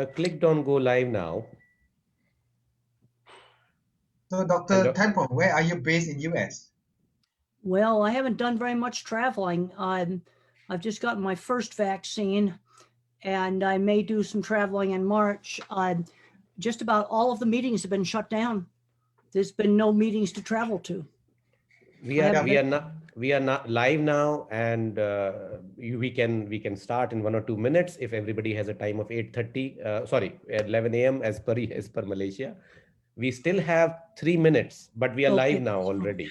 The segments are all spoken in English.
Clicked on go live now. So Dr. Temple, where are you based in US? Well, I haven't done very much traveling. I've just gotten my first vaccine, and I may do some traveling in March. Just about all of the meetings have been shut down. There's been no meetings to travel to. We are not live now, and we can start in 1 or 2 minutes if everybody has a time of 8:30. Sorry, 11 a.m. as per Malaysia. We still have 3 minutes, but we are live now already.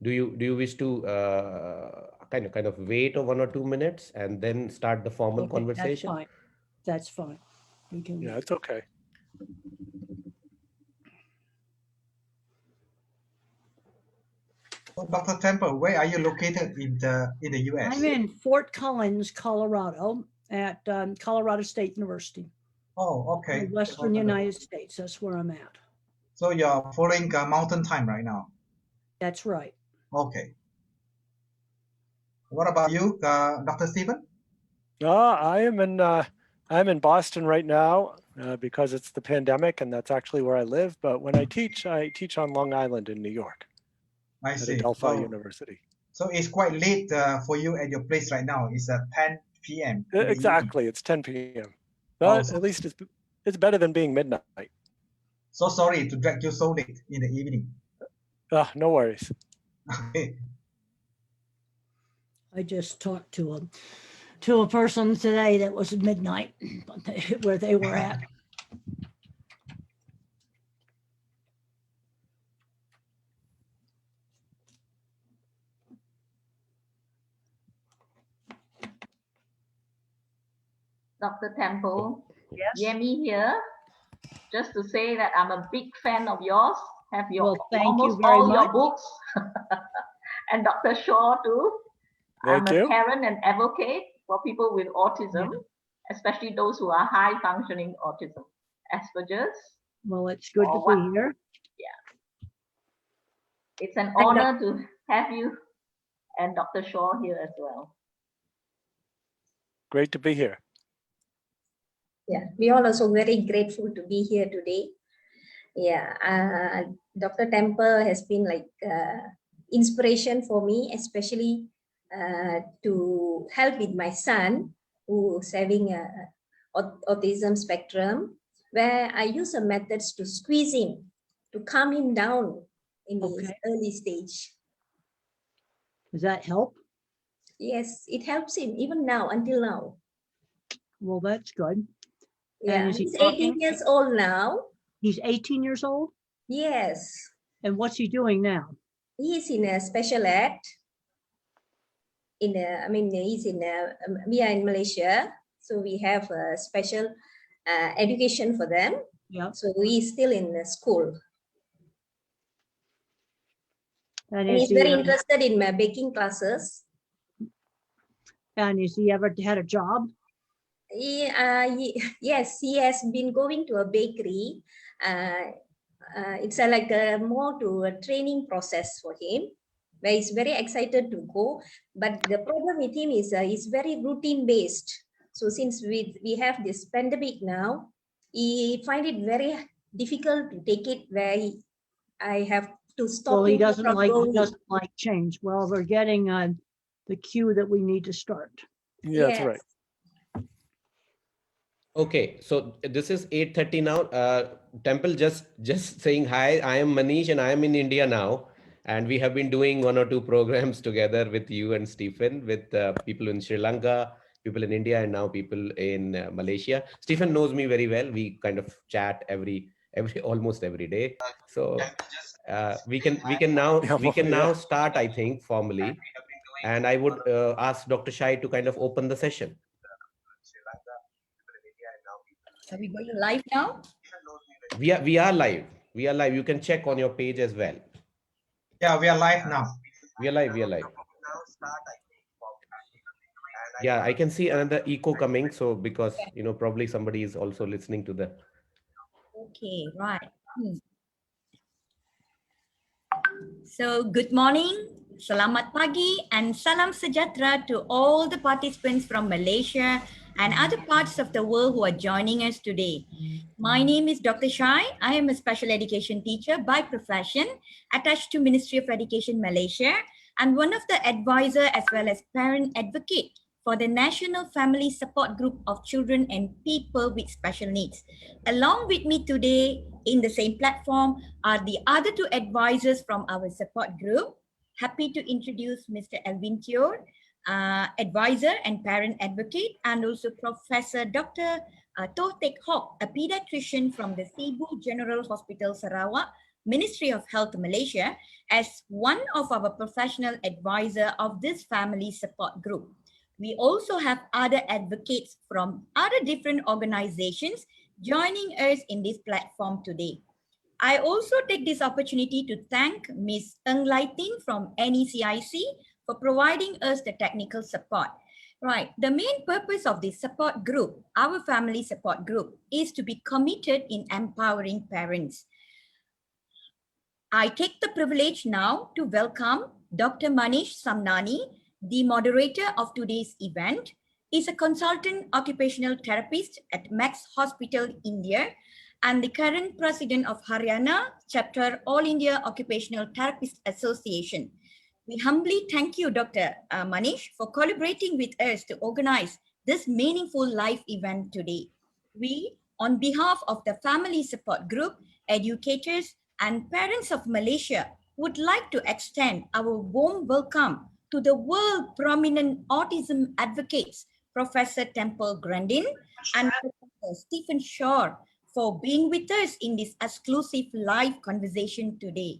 Do you wish to kind of wait 1 or 2 minutes and then start the formal conversation? That's fine. That's fine. We can. Yeah, it's okay. So Dr. Temple, where are you located in the US? I'm in Fort Collins, Colorado, at Colorado State University. Oh, okay. In Western United States. That's where I'm at. So you're following Mountain Time right now? That's right. Okay. What about you, Dr. Stephen? I'm in Boston right now because it's the pandemic, and that's actually where I live. But when I teach on Long Island in New York. I see. At Adelphi University. So it's quite late for you at your place right now. It's 10 p.m. Exactly, it's 10 p.m. But at least it's better than being midnight. So sorry to drag you so late in the evening. No worries. Okay. I just talked to a person today that was at midnight where they were at. Dr. Temple, yes. Yemi here. Just to say that I'm a big fan of yours. Have your almost all your books, and Dr. Shaw too. I'm a parent and advocate for people with autism, especially those who are high functioning autism, Asperger's. Well, it's good to be here. Yeah, it's an honor to have you and Dr. Shaw here as well. Great to be here. Yeah, we are also very grateful to be here today. Yeah, Dr. Temple has been like inspiration for me, especially to help with my son who's having autism spectrum, where I use some methods to squeeze him, to calm him down in the early stage. Does that help? Yes, it helps him even now, until now. Well, that's good. Yeah, he's 18 years old now. He's 18 years old? Yes. And what's he doing now? He's in a special ed. He's in we are in Malaysia, so we have a special education for them. Yeah. So he's still in school. And he's very interested in my baking classes. And has he ever had a job? Yes, he has been going to a bakery. It's like more to a training process for him, where he's very excited to go. But the problem with him is he's very routine based. So since we have this pandemic now, he find it very difficult to take it where I have to stop. Well, he doesn't like change. Well, we're getting the cue that we need to start. Yeah, that's right. Okay, so this is 8:30 now. Temple, just saying hi. I am Manish and I am in India now. And we have been doing 1 or 2 programs together with you and Stephen, with people in Sri Lanka, people in India, and now people in Malaysia. Stephen knows me very well. We kind of chat almost every day. So we can now start, I think, formally. And I would ask Dr. Shai to kind of open the session. Are we going live now? We are live. We are live. You can check on your page as well. Yeah, we are live now. We are live. Yeah, I can see another echo coming. So because probably somebody is also listening to the. Okay, right. So good morning. Selamat pagi and salam sejahtera to all the participants from Malaysia and other parts of the world who are joining us today. My name is Dr. Shai. I am a special education teacher by profession attached to Ministry of Education Malaysia and one of the advisor as well as parent advocate for the National Family Support Group of Children and People with Special Needs. Along with me today in the same platform are the other two advisors from our support group. Happy to introduce Mr. Elvin Tior, advisor and parent advocate, and also Professor Dr. Toh Teck Hock, a pediatrician from the Sibu General Hospital Sarawak, Ministry of Health Malaysia, as one of our professional advisor of this family support group. We also have other advocates from other different organizations joining us in this platform today. I also take this opportunity to thank Ms. Eng Lai Ting from NECIC for providing us the technical support. Right, the main purpose of this support group, our family support group, is to be committed in empowering parents. I take the privilege now to welcome Dr. Manish Samnani, the moderator of today's event. Is a consultant occupational therapist at Max Hospital, India, and the current president of Haryana Chapter All India Occupational Therapists Association. We humbly thank you, Dr. Manish, for collaborating with us to organize this meaningful live event today. We, on behalf of the Family Support Group, educators, and parents of Malaysia, would like to extend our warm welcome to the world prominent autism advocates, Professor Temple Grandin and Professor Stephen Shaw, for being with us in this exclusive live conversation today.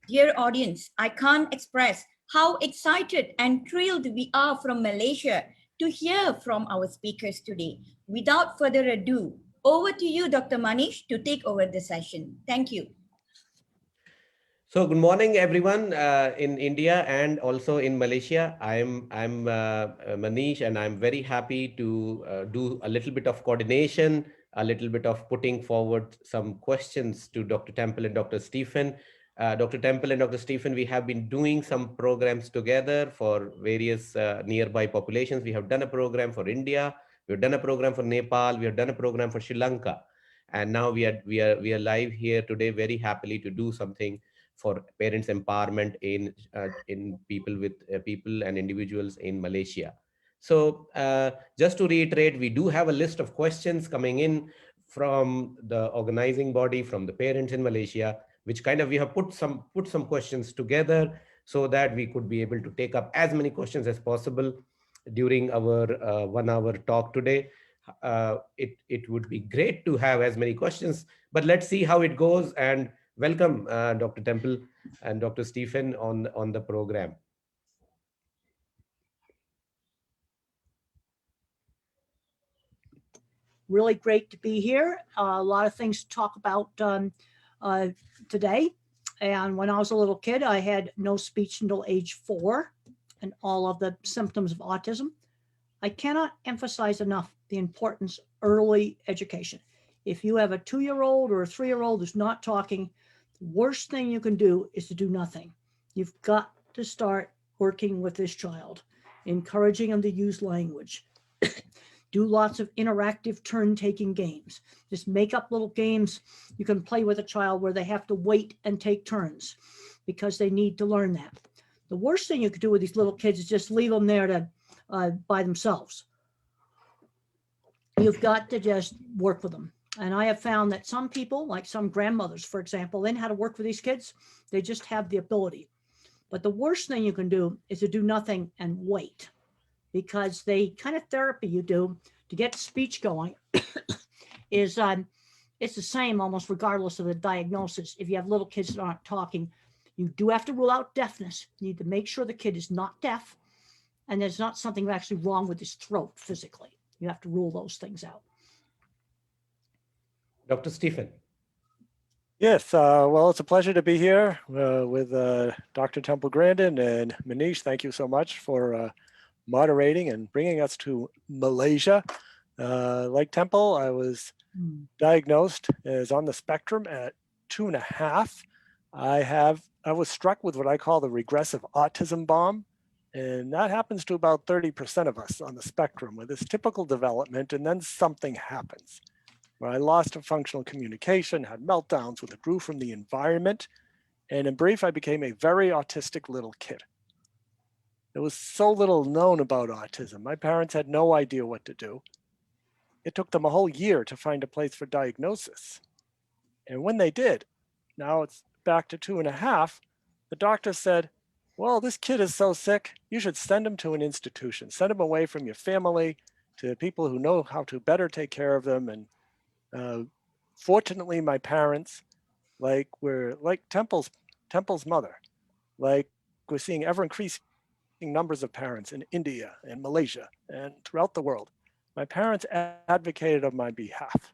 Dear audience, I can't express how excited and thrilled we are from Malaysia to hear from our speakers today. Without further ado, over to you, Dr. Manish, to take over the session. Thank you. So good morning, everyone in India and also in Malaysia. I'm Manish, and I'm very happy to do a little bit of coordination, a little bit of putting forward some questions to Dr. Temple and Dr. Stephen. Dr. Temple and Dr. Stephen, we have been doing some programs together for various nearby populations. We have done a program for India. We've done a program for Nepal. We have done a program for Sri Lanka, and now we are live here today, very happily to do something for parents empowerment in people and individuals in Malaysia. So just to reiterate, we do have a list of questions coming in from the organizing body, from the parents in Malaysia, which kind of we have put some questions together so that we could be able to take up as many questions as possible during our 1 hour talk today. It would be great to have as many questions, but let's see how it goes. And welcome, Dr. Temple and Dr. Stephen on the program. Really great to be here. A lot of things to talk about today. And when I was a little kid, I had no speech until age 4 and all of the symptoms of autism. I cannot emphasize enough the importance of early education. If you have a 2-year-old or a 3-year-old who's not talking, the worst thing you can do is to do nothing. You've got to start working with this child, encouraging them to use language. Do lots of interactive turn-taking games. Just make up little games you can play with a child where they have to wait and take turns because they need to learn that. The worst thing you could do with these little kids is just leave them there to by themselves. You've got to just work with them. And I have found that some people, like some grandmothers, for example, they know how to work with these kids. They just have the ability. But the worst thing you can do is to do nothing and wait, because the kind of therapy you do to get speech going is it's the same almost regardless of the diagnosis. If you have little kids that aren't talking, you do have to rule out deafness. You need to make sure the kid is not deaf and there's not something actually wrong with his throat physically. You have to rule those things out. Dr. Stephen. Yes, well, it's a pleasure to be here with Dr. Temple Grandin and Manish. Thank you so much for moderating and bringing us to Malaysia. Like Temple, I was diagnosed as on the spectrum at 2.5. I was struck with what I call the regressive autism bomb. And that happens to about 30% of us on the spectrum with this typical development, and then something happens where I lost a functional communication, had meltdowns, withdrew from the environment, and in brief, I became a very autistic little kid. There was so little known about autism. My parents had no idea what to do. It took them a whole year to find a place for diagnosis. And when they did, now it's back to 2.5, the doctor said, well, this kid is so sick, you should send him to an institution, send him away from your family to people who know how to better take care of them. And fortunately, my parents, we're like Temple's mother, like we're seeing ever increasing numbers of parents in India and Malaysia and throughout the world. My parents advocated on my behalf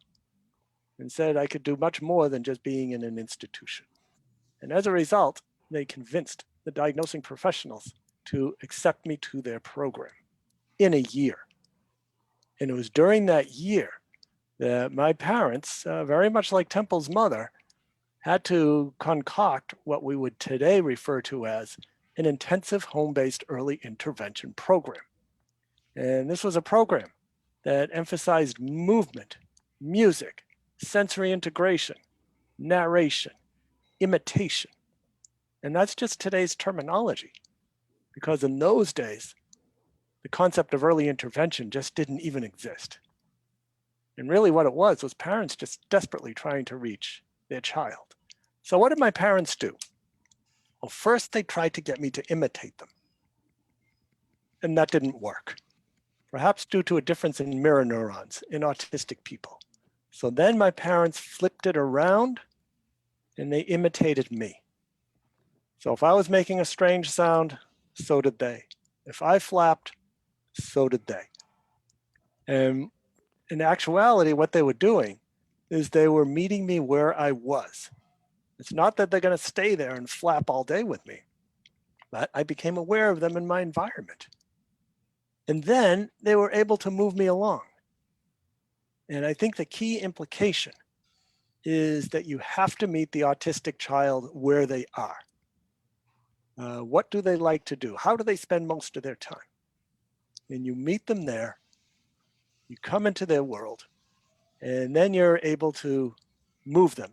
and said I could do much more than just being in an institution. And as a result, they convinced the diagnosing professionals to accept me to their program in a year. And it was during that year that my parents, very much like Temple's mother, had to concoct what we would today refer to as an intensive home-based early intervention program. And this was a program that emphasized movement, music, sensory integration, narration, imitation. And that's just today's terminology, because in those days, the concept of early intervention just didn't even exist. And really what it was parents just desperately trying to reach their child. So what did my parents do? Well, first they tried to get me to imitate them. And that didn't work, perhaps due to a difference in mirror neurons in autistic people. So then my parents flipped it around and they imitated me. So if I was making a strange sound, so did they. If I flapped, so did they. And in actuality, what they were doing is they were meeting me where I was. It's not that they're going to stay there and flap all day with me, but I became aware of them in my environment. And then they were able to move me along. And I think the key implication is that you have to meet the autistic child where they are. What do they like to do? How do they spend most of their time? And you meet them there, you come into their world, and then you're able to move them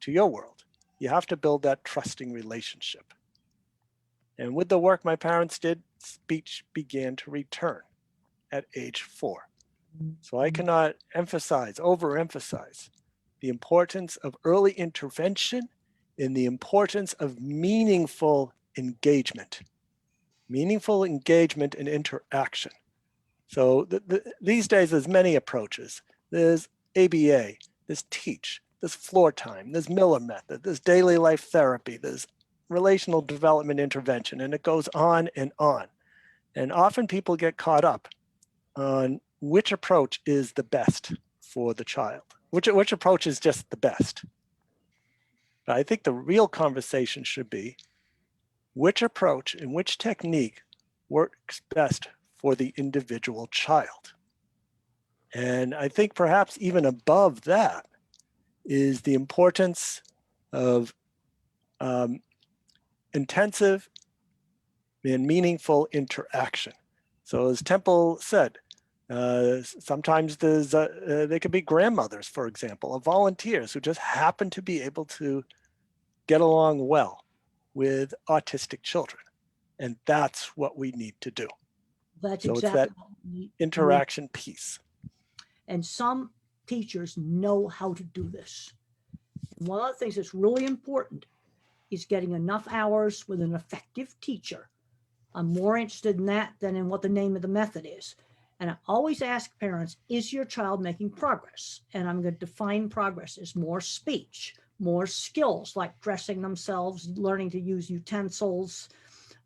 to your world. You have to build that trusting relationship. And with the work my parents did, speech began to return at age 4. So I cannot overemphasize the importance of early intervention and the importance of meaningful engagement and interaction. So these days, there's many approaches. There's ABA, there's TEACH, there's floor time, there's Miller method, there's daily life therapy, there's relational development intervention, and it goes on and on. And often people get caught up on which approach is the best for the child, which approach is just the best. But I think the real conversation should be which approach and which technique works best for the individual child. And I think perhaps even above that is the importance of intensive and meaningful interaction. So as Temple said, sometimes they could be grandmothers, for example, or volunteers who just happen to be able to get along well with autistic children. And that's what we need to do. That's so exactly it's that interaction piece. And some teachers know how to do this. And one of the things that's really important is getting enough hours with an effective teacher. I'm more interested in that than in what the name of the method is. And I always ask parents, is your child making progress? And I'm going to define progress as more speech, more skills like dressing themselves, learning to use utensils.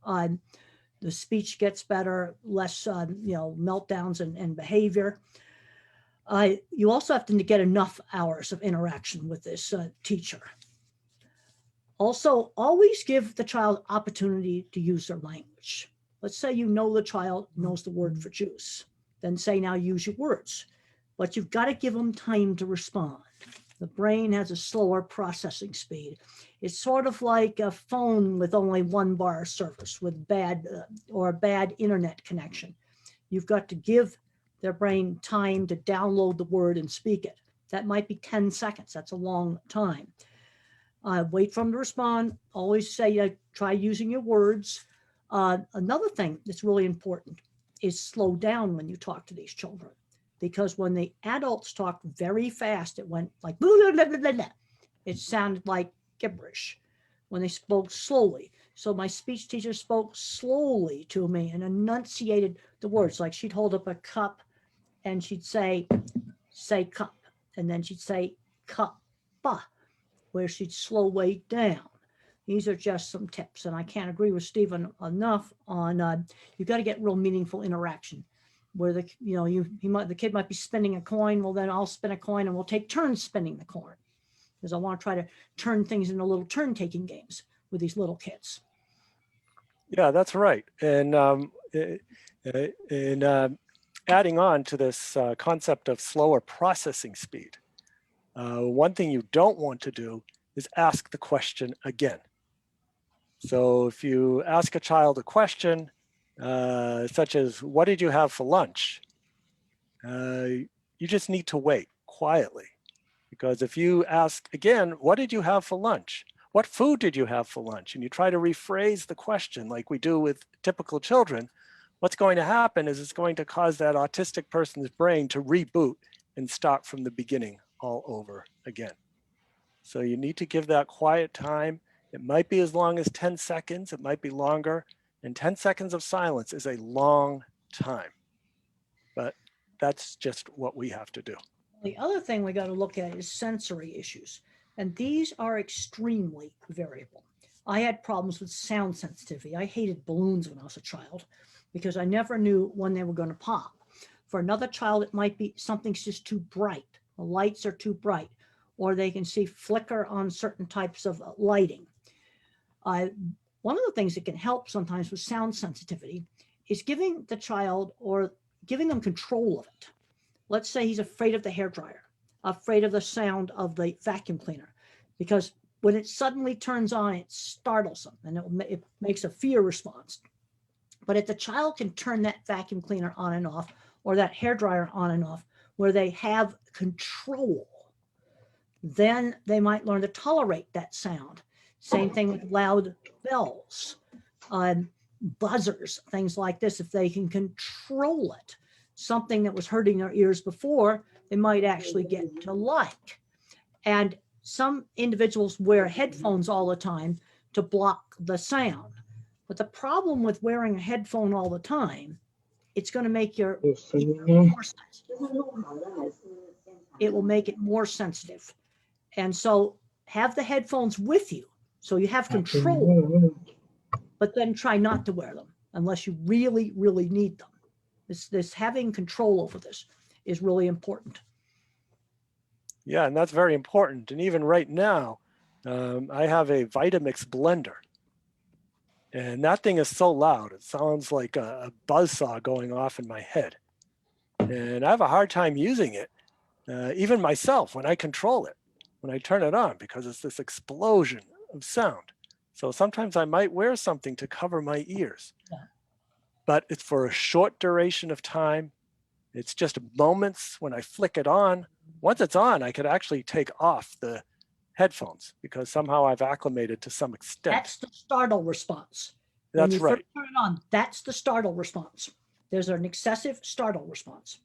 The speech gets better, less meltdowns and behavior. You also have to get enough hours of interaction with this teacher. Also, always give the child opportunity to use their language. Let's say you know the child knows the word for juice. Then say, now use your words. But you've got to give them time to respond. The brain has a slower processing speed. It's sort of like a phone with only one bar of service with bad or a bad internet connection. You've got to give their brain time to download the word and speak it. That might be 10 seconds. That's a long time. Wait for them to respond. Always say, try using your words. Another thing that's really important is slow down when you talk to these children. Because when the adults talked very fast, it went like, blah, blah, blah, blah, blah. It sounded like gibberish when they spoke slowly. So my speech teacher spoke slowly to me and enunciated the words. Like she'd hold up a cup and she'd say cup. And then she'd say cup, where she'd slow way down. These are just some tips. And I can't agree with Stephen enough on you've got to get real meaningful interaction where the kid might be spinning a coin. Well, then I'll spin a coin and we'll take turns spinning the coin because I want to try to turn things into little turn-taking games with these little kids. Yeah, that's right. And adding on to this concept of slower processing speed, one thing you don't want to do is ask the question again. So if you ask a child a question, such as, what did you have for lunch? You just need to wait quietly. Because if you ask again, what did you have for lunch? What food did you have for lunch? And you try to rephrase the question like we do with typical children, what's going to happen is it's going to cause that autistic person's brain to reboot and start from the beginning all over again. So you need to give that quiet time. It might be as long as 10 seconds, it might be longer, and 10 seconds of silence is a long time. But that's just what we have to do. The other thing we got to look at is sensory issues, and these are extremely variable. I had problems with sound sensitivity. I hated balloons when I was a child because I never knew when they were going to pop. For another child, it might be something's just too bright. The lights are too bright, or they can see flicker on certain types of lighting. One of the things that can help sometimes with sound sensitivity is giving the child or giving them control of it. Let's say he's afraid of the hairdryer, afraid of the sound of the vacuum cleaner, because when it suddenly turns on, it startles them and it makes a fear response. But if the child can turn that vacuum cleaner on and off, or that hairdryer on and off, where they have control, then they might learn to tolerate that sound. Same thing with loud bells, buzzers, things like this. If they can control it, something that was hurting their ears before, they might actually get to like. And some individuals wear headphones all the time to block the sound. But the problem with wearing a headphone all the time, it's going to make your ear more sensitive. It will make it more sensitive. And so have the headphones with you so you have control, but then try not to wear them unless you really, really need them. This having control over this is really important. Yeah, and that's very important. And even right now, I have a Vitamix blender. And that thing is so loud, it sounds like a buzzsaw going off in my head. And I have a hard time using it, even myself, when I control it, when I turn it on, because it's this explosion of sound. So sometimes I might wear something to cover my ears. Yeah. But it's for a short duration of time. It's just moments when I flick it on. Once it's on, I could actually take off the headphones because somehow I've acclimated to some extent. That's the startle response. That's when you right. First turn it on, that's the startle response. There's an excessive startle response.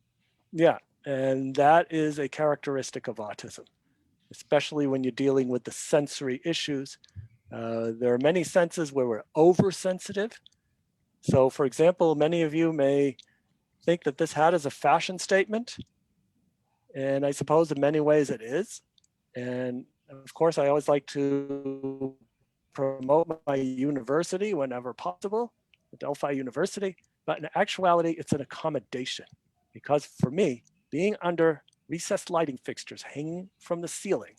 Yeah, and that is a characteristic of autism, especially when you're dealing with the sensory issues. There are many senses where we're oversensitive. So for example, many of you may think that this hat is a fashion statement. And I suppose in many ways it is. And of course, I always like to promote my university whenever possible, Delphi University. But in actuality, it's an accommodation. Because for me, being under recessed lighting fixtures hanging from the ceiling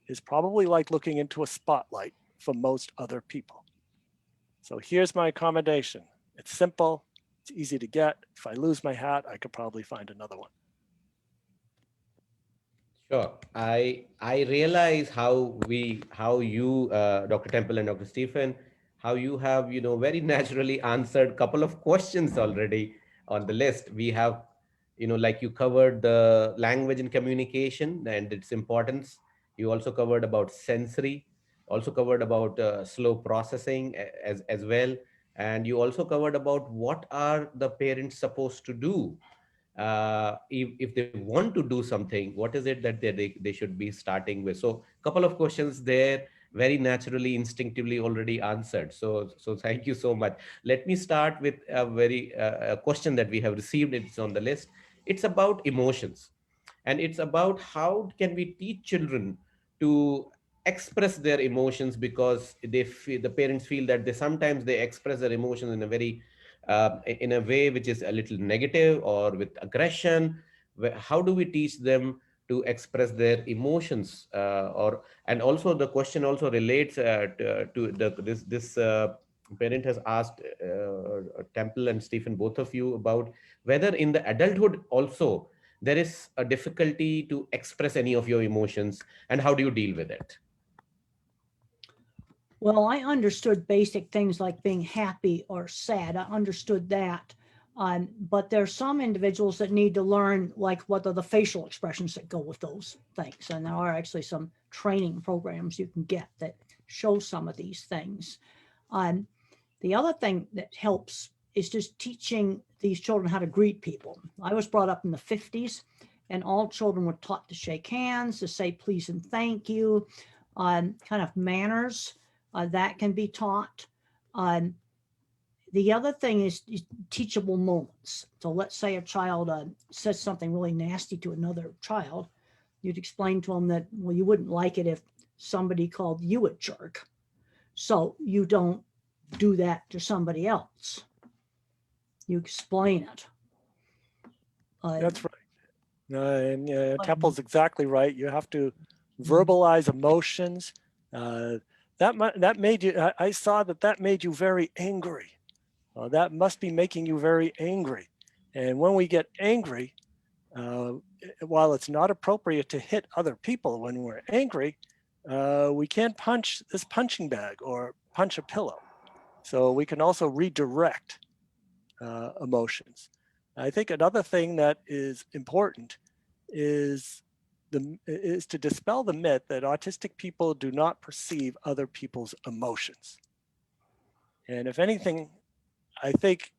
is probably like looking into a spotlight for most other people. So here's my accommodation. It's simple, it's easy to get. If I lose my hat, I could probably find another one. Sure. I realize how you Dr. Temple and Dr. Stephen, how you have very naturally answered couple of questions already on the list. We have like you covered the language and communication and its importance. You also covered about sensory, also covered about slow processing as well, and you also covered about what are the parents supposed to do if they want to do something, what is it that they should be starting with. So a couple of questions there, very naturally, instinctively already answered. So thank you so much. Let me start with a question that we have received. It's on the list. It's about emotions, and it's about how can we teach children to express their emotions, because the parents feel that they sometimes they express their emotions in a way which is a little negative or with aggression. How do we teach them to express their emotions? Or and also the question also relates to this parent has asked Temple and Stephen, both of you, about whether in the adulthood also there is a difficulty to express any of your emotions, and how do you deal with it? Well, I understood basic things like being happy or sad. I understood that. But there are some individuals that need to learn, like, what are the facial expressions that go with those things. And there are actually some training programs you can get that show some of these things. The other thing that helps is just teaching these children how to greet people. I was brought up in the 50s, and all children were taught to shake hands, to say please and thank you, kind of manners that can be taught. The other thing is teachable moments. So let's say a child says something really nasty to another child. You'd explain to them that, well, you wouldn't like it if somebody called you a jerk. So you don't do that to somebody else. You explain it. That's right. And Temple's exactly right. You have to verbalize emotions. That made you, I saw that made you very angry. That must be making you very angry. And when we get angry, while it's not appropriate to hit other people when we're angry, we can't punch this punching bag or punch a pillow. So we can also redirect emotions. I think another thing that is important is to dispel the myth that autistic people do not perceive other people's emotions. And if anything, I think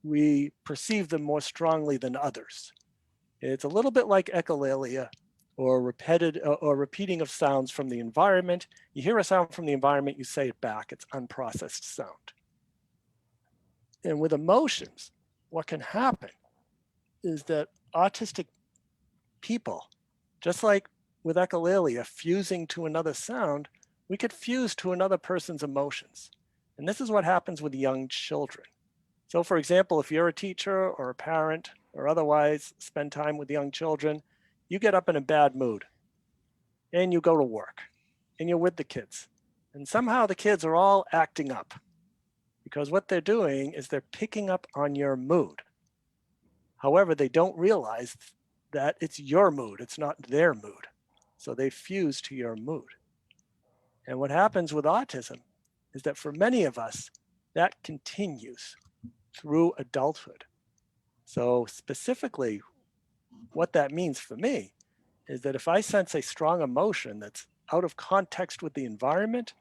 we perceive them more strongly than others. It's a little bit like echolalia, or repeating of sounds from the environment. You hear a sound from the environment, you say it back. It's unprocessed sound. And with emotions, what can happen is that autistic people, just like with echolalia, fusing to another sound, we could fuse to another person's emotions. And this is what happens with young children. So for example, if you're a teacher or a parent or otherwise spend time with young children, you get up in a bad mood and you go to work and you're with the kids. And somehow the kids are all acting up, because what they're doing is they're picking up on your mood. However, they don't realize that it's your mood, it's not their mood. So they fuse to your mood. And what happens with autism is that for many of us, that continues through adulthood. So specifically, what that means for me is that if I sense a strong emotion that's out of context with the environment,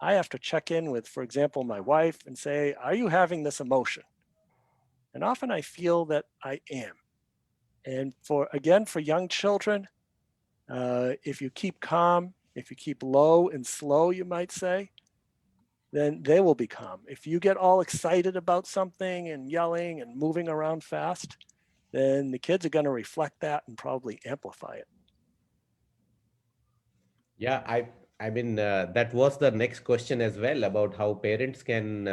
I have to check in with, for example, my wife and say, are you having this emotion? And often I feel that I am. And for young children, if you keep calm, if you keep low and slow, you might say, then they will be calm. If you get all excited about something and yelling and moving around fast, then the kids are going to reflect that and probably amplify it. Yeah, I mean that was the next question as well, about how parents can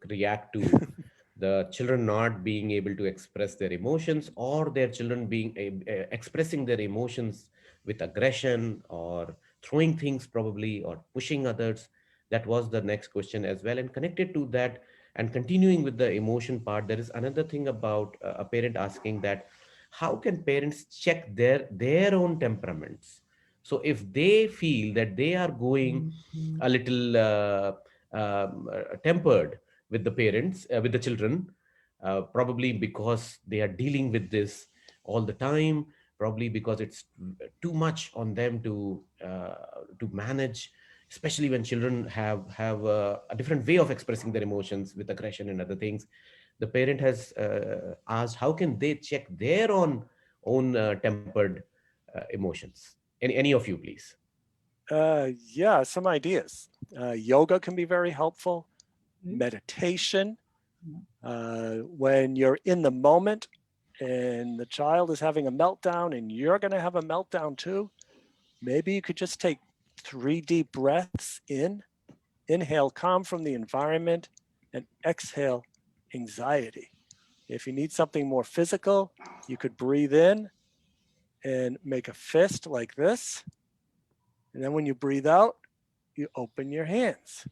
react to the children not being able to express their emotions, or their children being expressing their emotions with aggression or throwing things probably, or pushing others. That was the next question as well. And connected to that, and continuing with the emotion part, there is another thing about a parent asking that how can parents check their own temperaments? So if they feel that they are going a little tempered with the parents, with the children, probably because they are dealing with this all the time, probably because it's too much on them to manage, especially when children have a different way of expressing their emotions with aggression and other things. The parent has asked how can they check their own tempered emotions. Any of you, please. Yeah, some ideas. Yoga can be very helpful. Meditation. When you're in the moment and the child is having a meltdown and you're going to have a meltdown too, maybe you could just take 3 deep breaths in, inhale calm from the environment, and exhale anxiety. If you need something more physical, you could breathe in and make a fist like this. And then when you breathe out, you open your hands.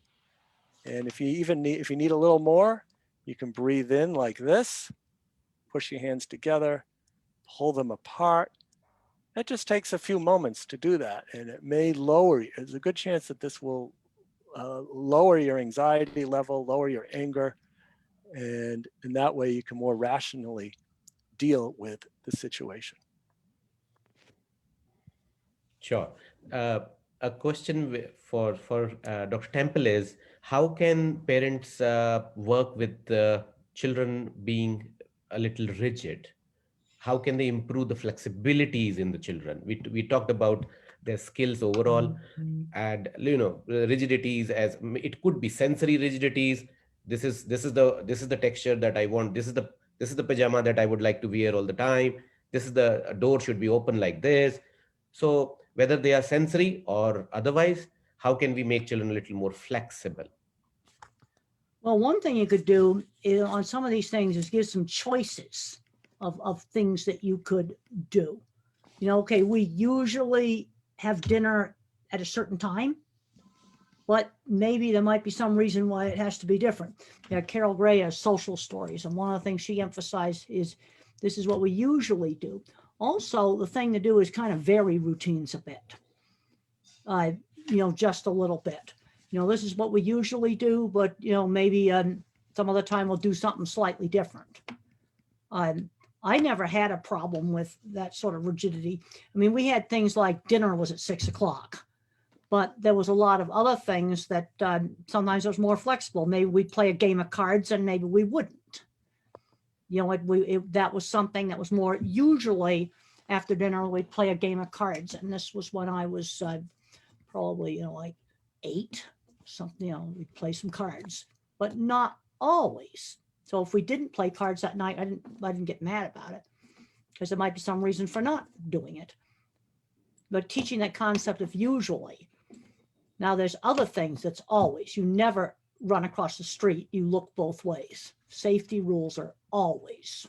And if you need a little more, you can breathe in like this, push your hands together, pull them apart. It just takes a few moments to do that, and it may lower you. There's a good chance that this will lower your anxiety level, lower your anger, and in that way you can more rationally deal with the situation. Sure. A question for Dr. Temple is, how can parents work with children being a little rigid? How can they improve the flexibilities in the children? We talked about their skills overall, and rigidities, as it could be sensory rigidities. This is the texture that I want. This is the pajama that I would like to wear all the time. This is the door should be open like this. So whether they are sensory or otherwise, how can we make children a little more flexible? Well, one thing you could do is, on some of these things, is give some choices of things that you could do. Okay, we usually have dinner at a certain time, but maybe there might be some reason why it has to be different. Carol Gray has social stories, and one of the things she emphasized is this is what we usually do. Also, the thing to do is kind of vary routines a bit, just a little bit. This is what we usually do, but maybe some other time we'll do something slightly different. I never had a problem with that sort of rigidity. I mean, we had things like dinner was at 6 o'clock, but there was a lot of other things that sometimes it was more flexible. Maybe we'd play a game of cards and maybe we wouldn't. That was something that was more usually after dinner, we'd play a game of cards. And this was when I was probably, like 8, something, we'd play some cards, but not always. So if we didn't play cards that night, I didn't get mad about it, because there might be some reason for not doing it. But teaching that concept of usually. Now there's other things that's always. You never run across the street, you look both ways. Safety rules are always.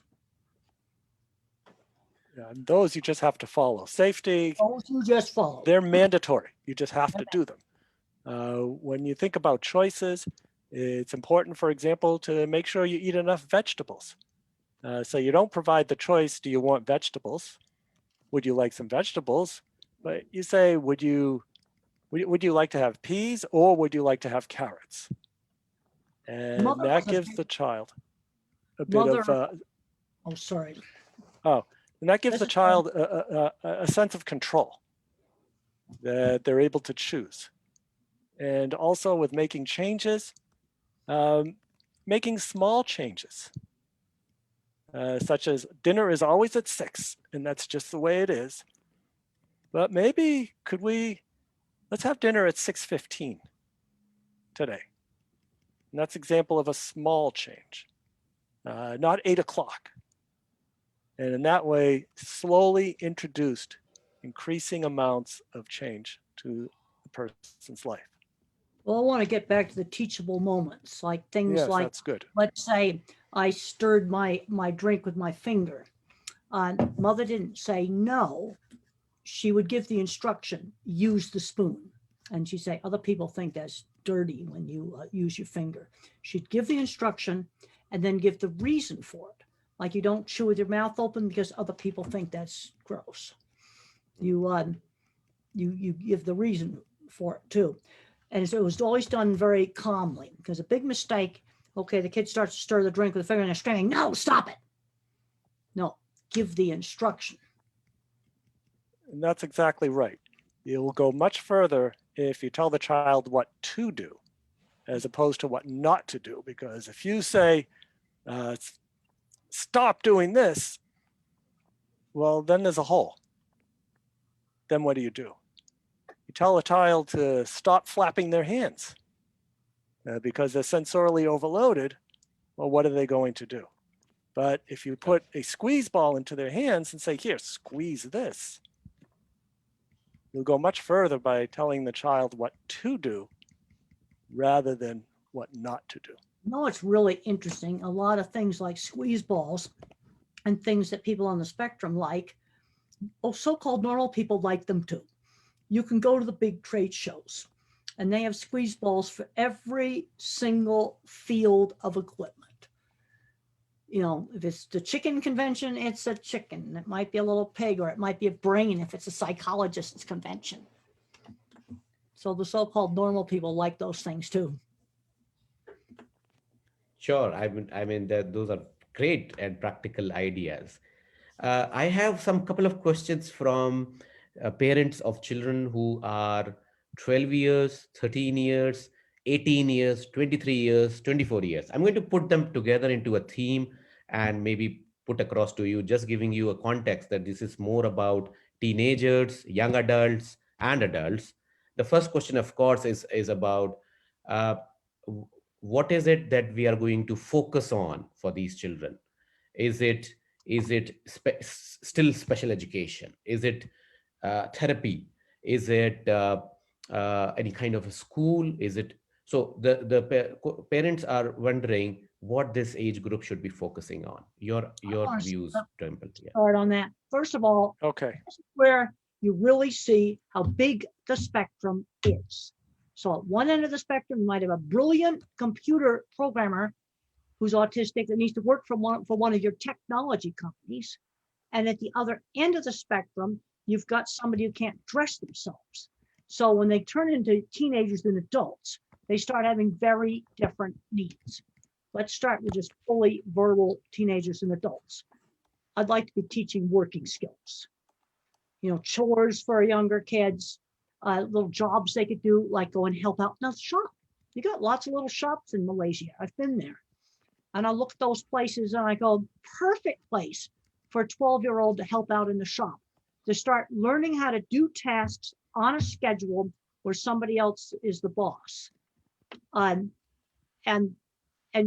And those you just have to follow. Safety, those you just follow. They're mandatory. You just have to do them. When you think about choices, it's important, for example, to make sure you eat enough vegetables. So you don't provide the choice, do you want vegetables? Would you like some vegetables? But you say, would you like to have peas, or would you like to have carrots? And that gives the child a bit of oh, sorry. Oh, and that gives the child a sense of control, that they're able to choose. And also with making changes, making small changes, such as dinner is always at 6, and that's just the way it is. But maybe let's have dinner at 6:15 today. And that's an example of a small change, not 8 o'clock. And in that way, slowly introduced increasing amounts of change to the person's life. Well, I want to get back to the teachable moments, like things like, that's good. Let's say I stirred my drink with my finger. Mother didn't say no. She would give the instruction, use the spoon. And she'd say, other people think that's dirty when you use your finger. She'd give the instruction and then give the reason for it. Like you don't chew with your mouth open because other people think that's gross. You give the reason for it too. And so it was always done very calmly, because a big mistake, okay, the kid starts to stir the drink with a finger and they're screaming, no, stop it. No, give the instruction. And that's exactly right. You will go much further if you tell the child what to do as opposed to what not to do. Because if you say, stop doing this, well, then there's a hole. Then what do? You tell a child to stop flapping their hands because they're sensorily overloaded. Well, what are they going to do? But if you put a squeeze ball into their hands and say, here, squeeze this, you'll go much further by telling the child what to do rather than what not to do. No, it's really interesting. A lot of things like squeeze balls and things that people on the spectrum like, so-called normal people like them too. You can go to the big trade shows and they have squeeze balls for every single field of equipment. You know, if it's the chicken convention, it's a chicken. It might be a little pig, or it might be a brain if it's a psychologist's convention. So the so-called normal people like those things too. Sure. I mean those are great and practical ideas. I have some couple of questions from parents of children who are 12 years, 13 years, 18 years, 23 years, 24 years. I'm going to put them together into a theme and maybe put across to you, just giving you a context that this is more about teenagers, young adults, and adults. The first question, of course, is about uh, what is it that we are going to focus on for these children? Is it still special education? Is it therapy? Is it any kind of a school? Is it so parents are wondering what this age group should be focusing on? Your views, Temple. Yeah. Start on that. First of all, okay, this is where you really see how big the spectrum is. So at one end of the spectrum, you might have a brilliant computer programmer who's autistic that needs to work for one of your technology companies. And at the other end of the spectrum, you've got somebody who can't dress themselves. So when they turn into teenagers and adults, they start having very different needs. Let's start with just fully verbal teenagers and adults. I'd like to be teaching working skills. You know, chores for younger kids, little jobs they could do, like go and help out in a shop. You got lots of little shops in Malaysia. I've been there. And I look at those places and I go, perfect place for a 12-year-old to help out in the shop, to start learning how to do tasks on a schedule where somebody else is the boss. And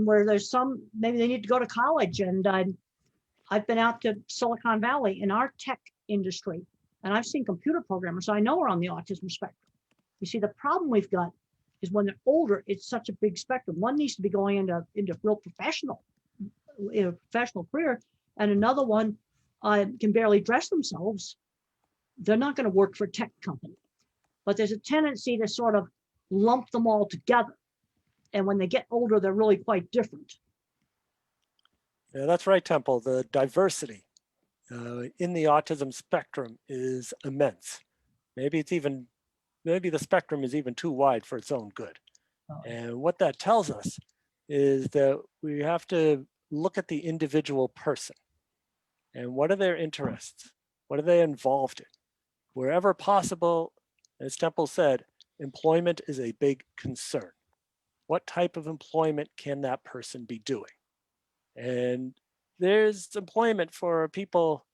where there's some, maybe they need to go to college. And I've been out to Silicon Valley in our tech industry, and I've seen computer programmers, so I know we're on the autism spectrum. You see, the problem we've got is when they're older, it's such a big spectrum. One needs to be going into real professional career, and another one can barely dress themselves. They're not going to work for a tech company. But there's a tendency to sort of lump them all together. And when they get older, they're really quite different. Yeah, that's right, Temple. The diversity in the autism spectrum is immense. Maybe the spectrum is even too wide for its own good. Oh. And what that tells us is that we have to look at the individual person and what are their interests? What are they involved in? Wherever possible, as Temple said, employment is a big concern. What type of employment can that person be doing? And there's employment for people,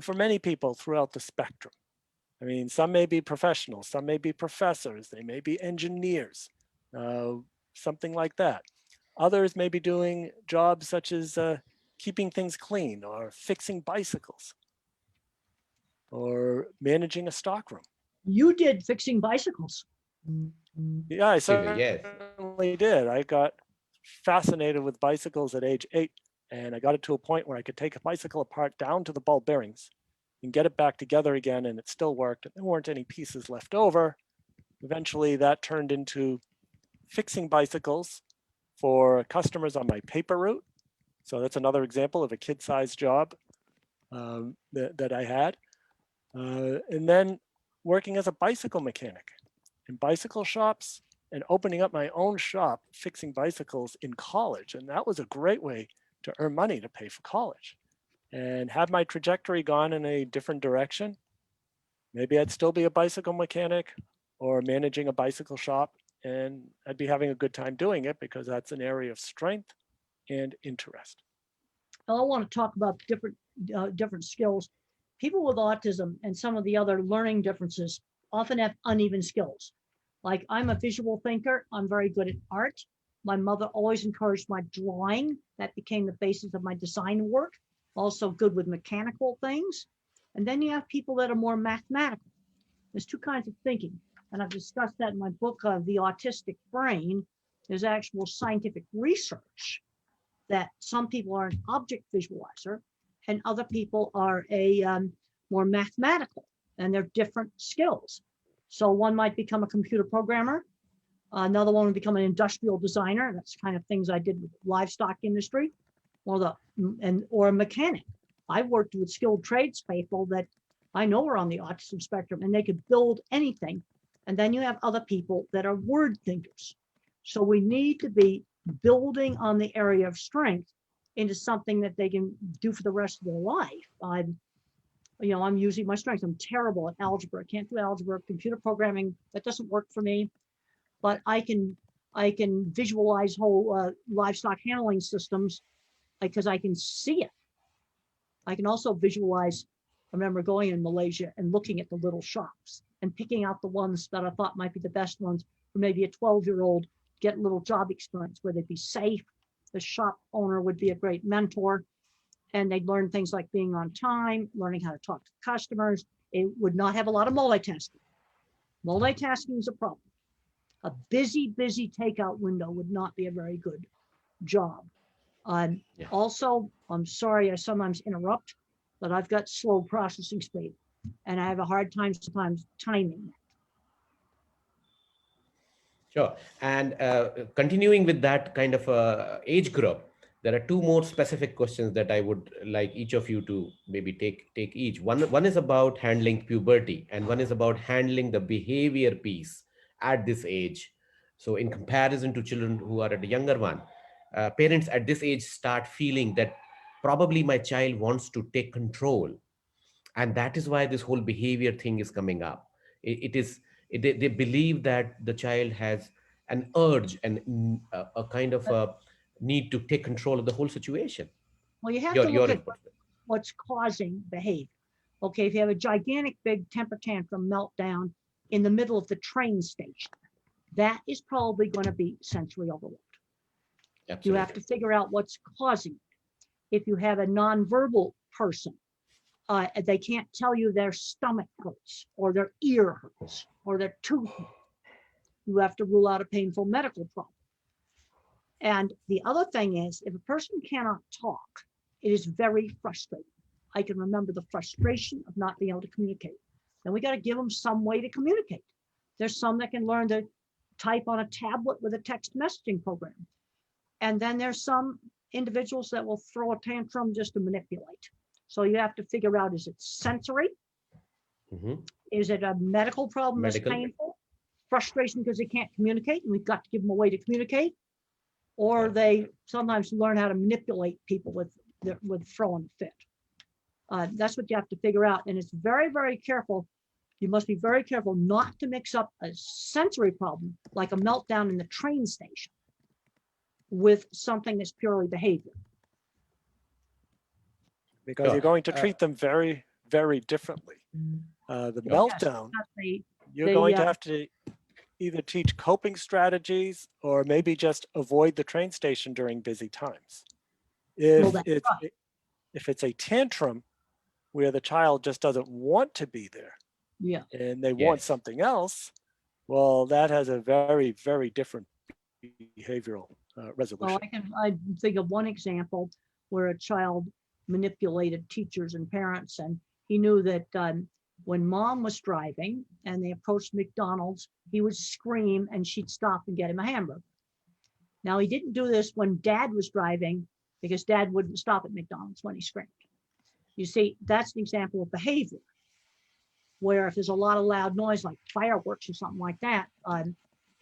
for many people throughout the spectrum. I mean, some may be professionals, some may be professors, they may be engineers, something like that. Others may be doing jobs such as keeping things clean or fixing bicycles or managing a stockroom. You did fixing bicycles. Yeah, I Yes. certainly did. I got fascinated with bicycles at age 8, and I got it to a point where I could take a bicycle apart down to the ball bearings and get it back together again, and it still worked. There weren't any pieces left over. Eventually, that turned into fixing bicycles for customers on my paper route So that's another example of a kid-sized job that I had. And then working as a bicycle mechanic in bicycle shops and opening up my own shop fixing bicycles in college. And that was a great way to earn money to pay for college. And had my trajectory gone in a different direction, maybe I'd still be a bicycle mechanic or managing a bicycle shop, and I'd be having a good time doing it because that's an area of strength and interest. I want to talk about different skills. People with autism and some of the other learning differences often have uneven skills. Like, I'm a visual thinker. I'm very good at art. My mother always encouraged my drawing. That became the basis of my design work. Also good with mechanical things. And then you have people that are more mathematical. There's two kinds of thinking. And I've discussed that in my book, The Autistic Brain. There's actual scientific research that some people are an object visualizer and other people are a more mathematical, and they're different skills. So one might become a computer programmer. Another one would become an industrial designer. That's the kind of things I did with livestock industry, or a mechanic. I've worked with skilled tradespeople that I know are on the autism spectrum, and they could build anything. And then you have other people that are word thinkers. So we need to be building on the area of strength into something that they can do for the rest of their life. I'm using my strengths. I'm terrible at algebra. I can't do algebra. Computer programming, that doesn't work for me. But I can visualize whole livestock handling systems because I can see it. I can also visualize. I remember going in Malaysia and looking at the little shops and picking out the ones that I thought might be the best ones for maybe a 12-year-old, get a little job experience where they'd be safe. The shop owner would be a great mentor, and they'd learn things like being on time, learning how to talk to customers. It would not have a lot of multitasking. Multitasking is a problem. A busy takeout window would not be a very good job. Also, I'm sorry I sometimes interrupt, but I've got slow processing speed, and I have a hard time sometimes timing. Sure. And continuing with that kind of age group, there are two more specific questions that I would like each of you to maybe take each. One is about handling puberty, and one is about handling the behavior piece at this age. So in comparison to children who are at a younger one, parents at this age start feeling that probably my child wants to take control. And that is why this whole behavior thing is coming up. They believe that the child has an urge and a kind of a need to take control of the whole situation. Well, you have to look at what's causing behavior. Okay, if you have a gigantic big temper tantrum meltdown in the middle of the train station, that is probably going to be sensory overload. Absolutely. You have to figure out what's causing it. If you have a nonverbal person, they can't tell you their stomach hurts or their ear hurts or their tooth hurts. You have to rule out a painful medical problem. And the other thing is, if a person cannot talk, it is very frustrating. I can remember the frustration of not being able to communicate. Then we got to give them some way to communicate. There's some that can learn to type on a tablet with a text messaging program. And then there's some individuals that will throw a tantrum just to manipulate. So you have to figure out, is it sensory? Mm-hmm. Is it a medical problem that's painful? Frustration because they can't communicate, and we've got to give them a way to communicate. Or they sometimes learn how to manipulate people with throwing a fit. That's what you have to figure out. And it's very, very careful. You must be very careful not to mix up a sensory problem like a meltdown in the train station with something that's purely behavior. Because you're going to treat them very, very differently. The meltdown, you're going to have to either teach coping strategies or maybe just avoid the train station during busy times. If it's a tantrum where the child just doesn't want to be there, and they want something else, well, that has a very, very different behavioral resolution. Well, I think of one example where a child manipulated teachers and parents, and he knew that when mom was driving and they approached McDonald's, he would scream and she'd stop and get him a hamburger. Now, he didn't do this when dad was driving because dad wouldn't stop at McDonald's when he screamed. You see, that's an example of behavior, where if there's a lot of loud noise like fireworks or something like that,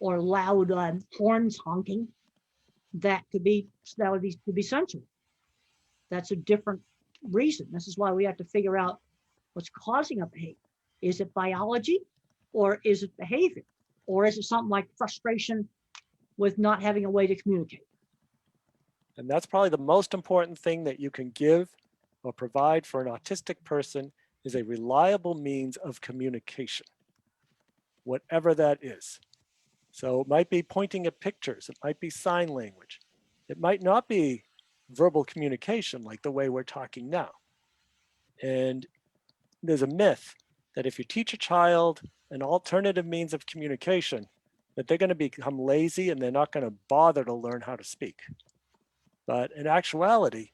or loud horns honking, that could be sensory. That's a different reason. This is why we have to figure out what's causing a behavior. Is it biology, or is it behavior, or is it something like frustration with not having a way to communicate? And that's probably the most important thing that you can give or provide for an autistic person, is a reliable means of communication, whatever that is. So it might be pointing at pictures, it might be sign language, it might not be verbal communication like the way we're talking now. And there's a myth that if you teach a child an alternative means of communication, that they're going to become lazy and they're not going to bother to learn how to speak. But in actuality,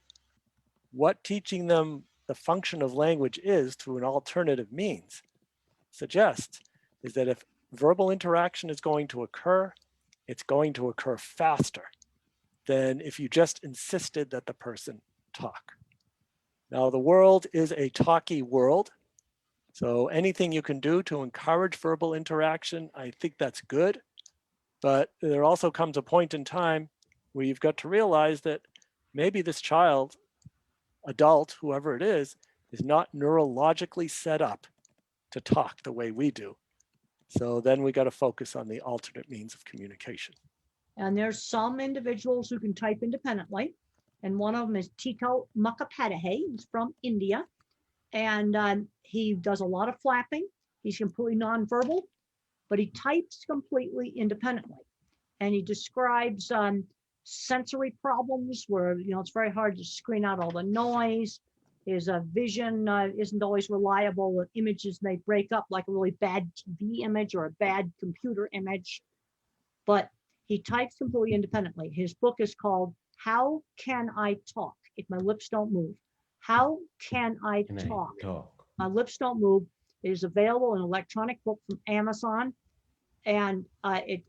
what teaching them the function of language is through an alternative means suggests is that if verbal interaction is going to occur, it's going to occur faster than if you just insisted that the person talk. Now, the world is a talky world, so anything you can do to encourage verbal interaction, I think that's good. But there also comes a point in time where you've got to realize that maybe this child, adult, whoever it is not neurologically set up to talk the way we do. So then we got to focus on the alternate means of communication. And there's some individuals who can type independently. And one of them is Tito Mukhopadhyay. He's from India. And he does a lot of flapping. He's completely nonverbal, but he types completely independently. And he describes sensory problems where, it's very hard to screen out all the noise. His vision isn't always reliable. The images may break up, like a really bad TV image or a bad computer image. But he types completely independently. His book is called How Can I Talk If My Lips Don't Move? How Can I Talk? My Lips Don't Move. It is available in electronic book from Amazon. And I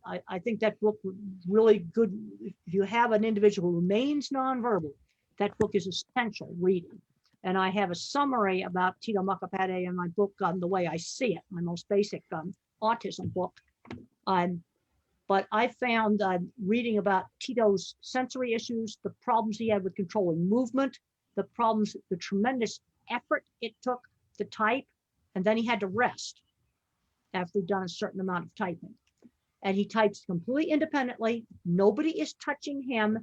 think that book was really good. If you have an individual who remains nonverbal, that book is essential reading. And I have a summary about Tito Mukhopadhyay in my book, The Way I See It, my most basic autism book. But I found reading about Tito's sensory issues, the problems he had with controlling movement, the problems, the tremendous effort it took to type, and then he had to rest after he'd done a certain amount of typing. And he types completely independently. Nobody is touching him,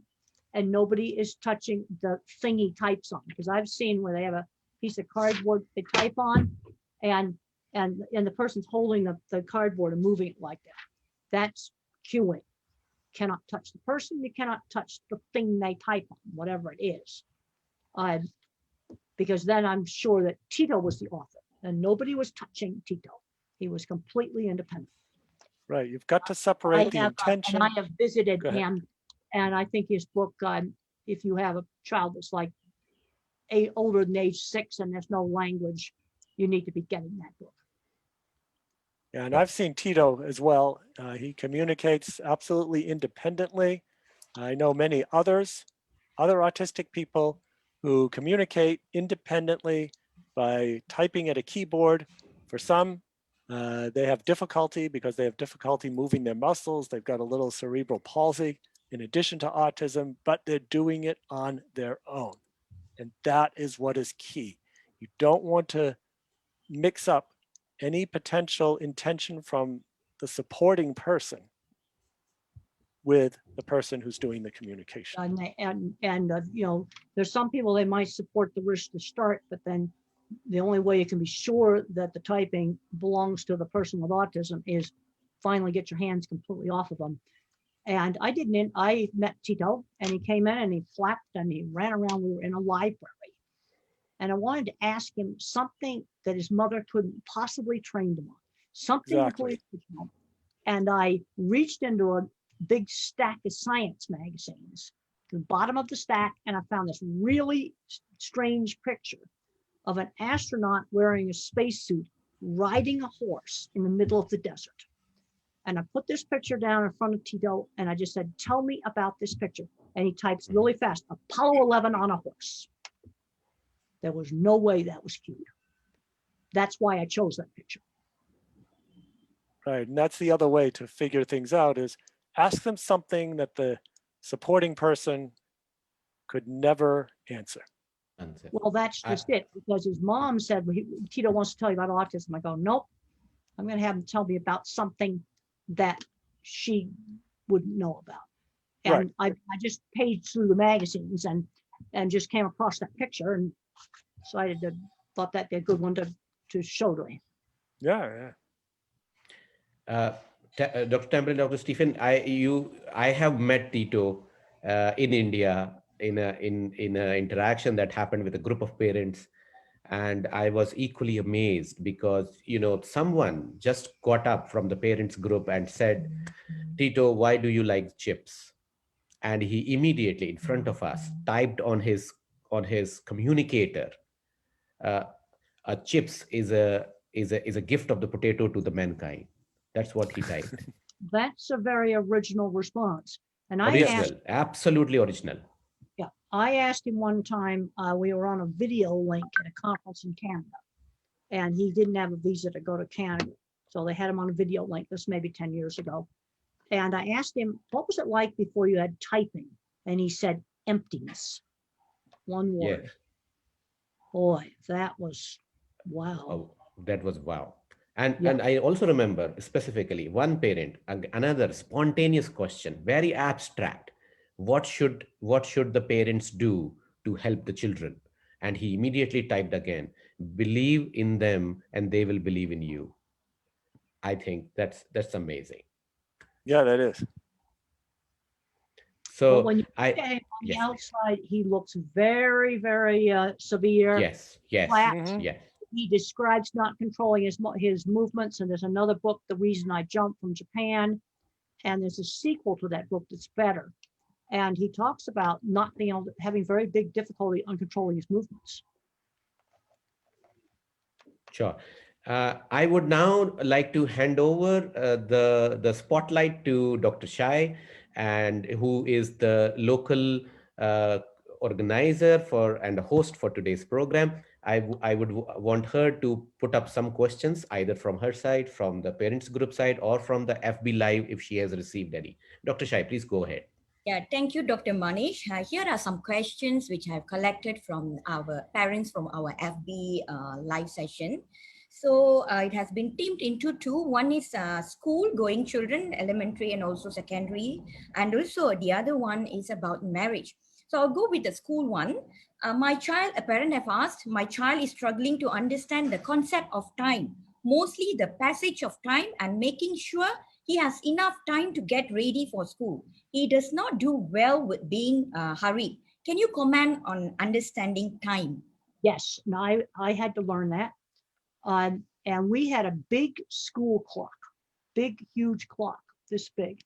and nobody is touching the thing he types on. Because I've seen where they have a piece of cardboard they type on, and the person's holding the cardboard and moving it like that. That's cueing. Cannot touch the person. You cannot touch the thing they type on, whatever it is. Because then I'm sure that Tito was the author, and nobody was touching Tito. He was completely independent. Right. You've got to separate the intention. And I have visited him, and I think his book, if you have a child that's like older than age 6 and there's no language, you need to be getting that book. Yeah, and I've seen Tito as well. He communicates absolutely independently. I know many other autistic people who communicate independently by typing at a keyboard. For some, they have difficulty because they have difficulty moving their muscles. They've got a little cerebral palsy in addition to autism, but they're doing it on their own. And that is what is key. You don't want to mix up any potential intention from the supporting person with the person who's doing the communication. And there's some people, they might support the wish to start, but then the only way you can be sure that the typing belongs to the person with autism is finally get your hands completely off of them. And I met Tito, and he came in and he flapped and he ran around. We were in a library. And I wanted to ask him something that his mother couldn't possibly train him on. Something exactly. And I reached into a big stack of science magazines, to the bottom of the stack, and I found this really strange picture of an astronaut wearing a spacesuit riding a horse in the middle of the desert. And I put this picture down in front of Tito and I just said, tell me about this picture. And he types really fast, Apollo 11 on a horse. There was no way that was cute. That's why I chose that picture. Right, and that's the other way to figure things out is ask them something that the supporting person could never answer. Well, that's just it, because his mom said, well, Tito wants to tell you about autism. I go, nope, I'm going to have him tell me about something that she wouldn't know about. And I just paged through the magazines and just came across that picture and decided to, thought that'd be a good one to show to him. Yeah, yeah. Dr. Temple and Dr. Stephen, I have met Tito in India in a interaction that happened with a group of parents, and I was equally amazed because someone just got up from the parents group and said, Tito, why do you like chips? And he immediately in front of us typed on his communicator, a chips is a gift of the potato to the mankind. That's what he typed. That's a very original response. And Absolutely original. Yeah, I asked him one time, we were on a video link at a conference in Canada, and he didn't have a visa to go to Canada. So they had him on a video link, this maybe 10 years ago. And I asked him, what was it like before you had typing? And he said, emptiness. One word. Yes. Boy, that was wow. Oh, that was wow. And I also remember specifically one parent, another spontaneous question, very abstract. What should the parents do to help the children? And he immediately typed again, believe in them and they will believe in you. I think that's amazing. Yeah, that is. So when you look at him on the outside, he looks very, very severe. Yes. Yes. He describes not controlling his movements. And there's another book, The Reason I Jumped, from Japan. And there's a sequel to that book that's better. And he talks about not being able to, having very big difficulty on controlling his movements. Sure. I would now like to hand over the spotlight to Dr. Shai, and who is the local organizer and host for today's program. I would want her to put up some questions, either from her side, from the parents group side, or from the FB Live if she has received any. Dr. Shai, please go ahead. Yeah, thank you, Dr. Manish. Here are some questions which I've collected from our parents from our FB live session. So it has been teamed into two. One is school-going children, elementary and also secondary. And also the other one is about marriage. So I'll go with the school one. A parent have asked, my child is struggling to understand the concept of time, mostly the passage of time and making sure he has enough time to get ready for school. He does not do well with being hurried. Can you comment on understanding time? Yes, no, I had to learn that. And we had a big school clock, big, huge clock, this big.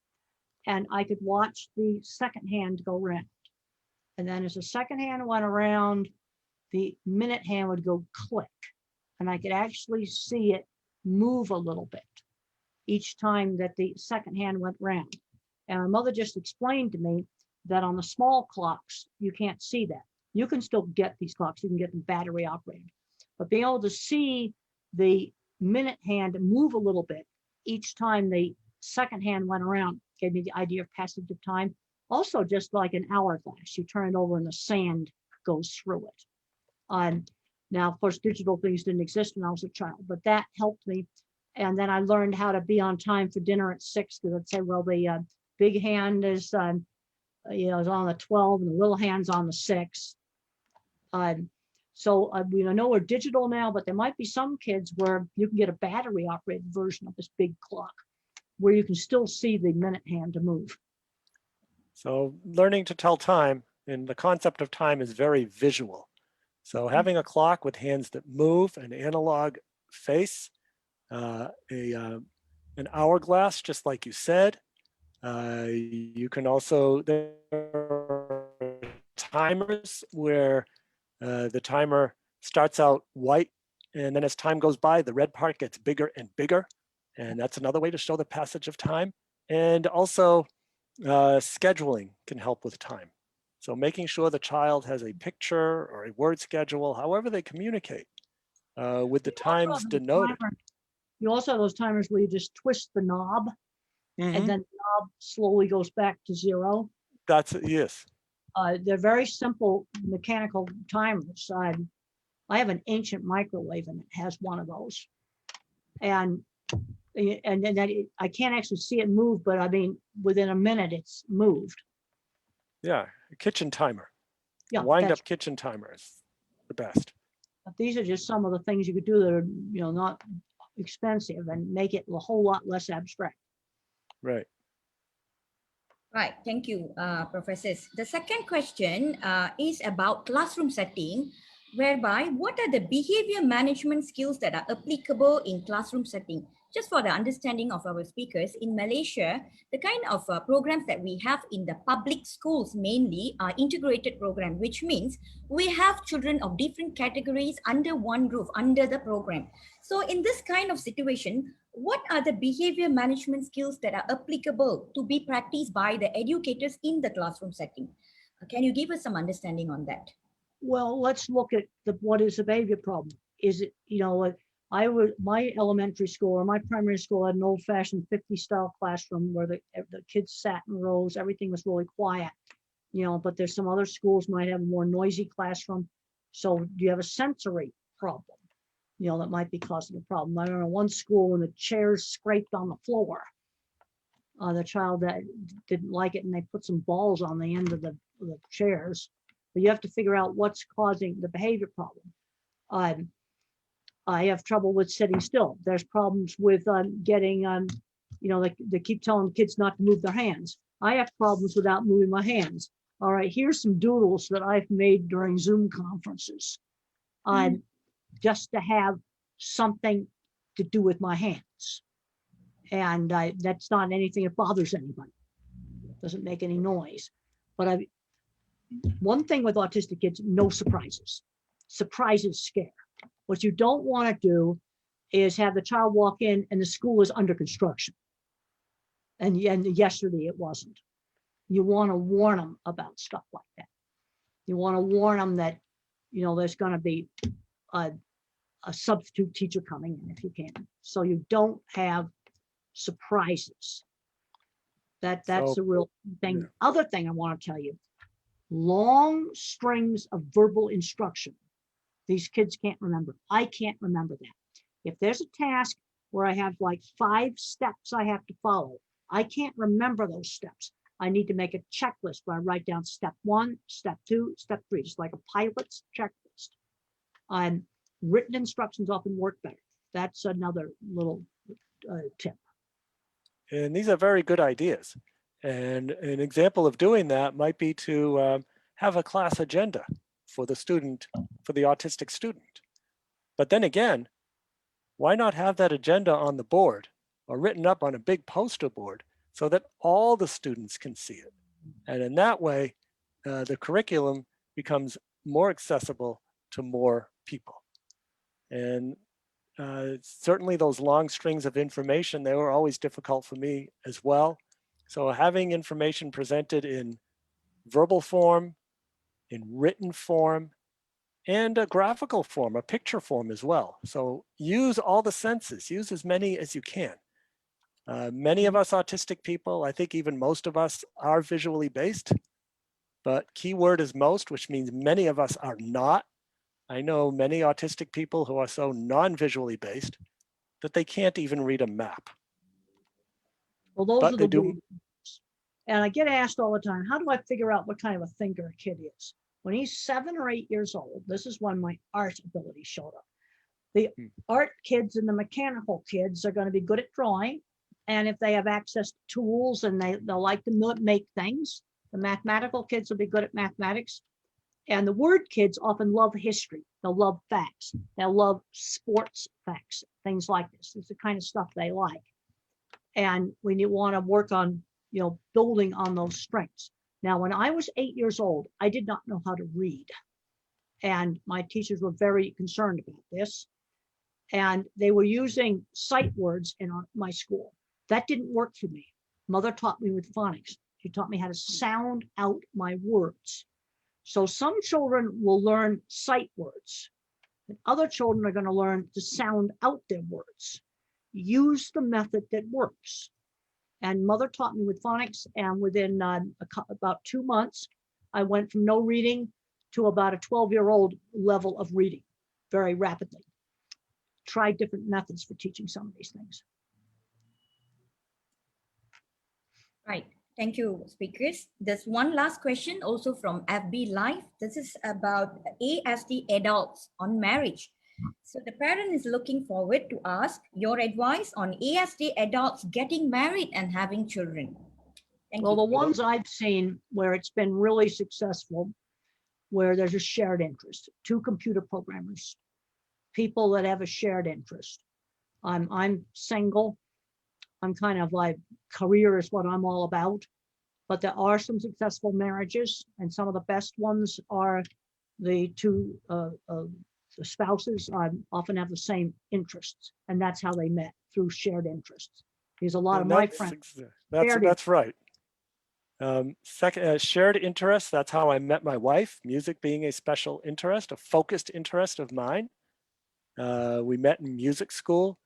And I could watch the second hand go around. And then as the second hand went around, the minute hand would go click. And I could actually see it move a little bit each time that the second hand went round. And my mother just explained to me that on the small clocks, you can't see that. You can still get these clocks, you can get them battery operated. But being able to see the minute hand move a little bit each time the second hand went around gave me the idea of passage of time. Also, just like an hourglass, you turn it over and the sand goes through it. Now, of course, digital things didn't exist when I was a child, but that helped me. And then I learned how to be on time for dinner at 6, because I'd say, well, the big hand is, is on the 12 and the little hand's on the 6. So we know we're digital now, but there might be some kids where you can get a battery operated version of this big clock where you can still see the minute hand to move. So learning to tell time, and the concept of time is very visual. So having a clock with hands that move, an analog face, an hourglass, just like you said. You can also, there are timers where the timer starts out white, and then as time goes by, the red part gets bigger and bigger. And that's another way to show the passage of time. And also scheduling can help with time. So making sure the child has a picture or a word schedule, however they communicate, with the times denoted. You also have those timers where you just twist the knob and then the knob slowly goes back to 0. That's, yes. They're very simple mechanical timers. I have an ancient microwave and it has one of those. And then I can't actually see it move, but I mean, within a minute it's moved. Yeah, a kitchen timer. Yeah, Wind up kitchen timer is the best. But these are just some of the things you could do that are, not expensive and make it a whole lot less abstract. Right. Right, thank you, professors. The second question is about classroom setting, whereby what are the behavior management skills that are applicable in classroom setting? Just for the understanding of our speakers, in Malaysia, the kind of programs that we have in the public schools mainly are integrated program, which means we have children of different categories under one roof, under the program. So in this kind of situation, what are the behavior management skills that are applicable to be practiced by the educators in the classroom setting? Can you give us some understanding on that? Well, let's look at what is the behavior problem. Is it, my elementary school or my primary school had an old-fashioned 50 style classroom where the kids sat in rows, everything was really quiet, but there's some other schools might have a more noisy classroom. So do you have a sensory problem? That might be causing a problem. I remember one school when the chairs scraped on the floor. The child that didn't like it and they put some balls on the end of the chairs. But you have to figure out what's causing the behavior problem. I have trouble with sitting still. There's problems with getting, they keep telling kids not to move their hands. I have problems without moving my hands. All right, here's some doodles that I've made during Zoom conferences. Just to have something to do with my hands. And that's not anything that bothers anybody. It doesn't make any noise. But one thing with autistic kids, no surprises. Surprises scare. What you don't want to do is have the child walk in and the school is under construction. And yesterday it wasn't. You want to warn them about stuff like that. You want to warn them that, there's going to be a substitute teacher coming in if you can. So you don't have surprises. That's the real thing. Yeah. Other thing I want to tell you, long strings of verbal instruction. These kids can't remember. I can't remember that. If there's a task where I have like 5 steps I have to follow, I can't remember those steps. I need to make a checklist where I write down step 1, step 2, step 3, just like a pilot's checklist. Written instructions often work better. That's another little tip. And these are very good ideas. And an example of doing that might be to have a class agenda for the student, for the autistic student. But then again, why not have that agenda on the board or written up on a big poster board so that all the students can see it? And in that way, the curriculum becomes more accessible to more people. And certainly those long strings of information, they were always difficult for me as well. So having information presented in verbal form, in written form, and a graphical form, a picture form as well. So use all the senses, use as many as you can. Many of us autistic people, I think even most of us are visually based, but keyword is most, which means many of us are not. I know many autistic people who are so non-visually based that they can't even read a map. Well, those are the do. And I get asked all the time, how do I figure out what kind of a thinker a kid is? When he's 7 or 8 years old, this is when my art ability showed up. The art kids and the mechanical kids are going to be good at drawing. And if they have access to tools and they'll like to make things, the mathematical kids will be good at mathematics. And the word kids often love history. They'll love facts. They'll love sports facts, things like this. It's the kind of stuff they like. And when you want to work on, building on those strengths. Now, when I was 8 years old, I did not know how to read. And my teachers were very concerned about this. and they were using sight words in my school. That didn't work for me. Mother taught me with phonics. She taught me how to sound out my words. So some children will learn sight words, and other children are going to learn to sound out their words. Use the method that works. And Mother taught me with phonics, and within about 2 months, I went from no reading to about a 12-year-old level of reading very rapidly. Try different methods for teaching some of these things. Right. Thank you, speakers. There's one last question also from FB Live. This is about ASD adults on marriage. So the parent is looking forward to ask your advice on ASD adults getting married and having children. Thank Well, you. the ones I've seen where it's been really successful, where there's a shared interest, 2 computer programmers, people that have a shared interest. I'm single. I'm kind of like, career is what I'm all about, but there are some successful marriages, and some of the best ones are the 2 the spouses often have the same interests, and that's how they met, through shared interests. There's a lot of my friends. That's right. Second, shared interest. That's how I met my wife. Music being a special interest, a focused interest of mine. We met in music school,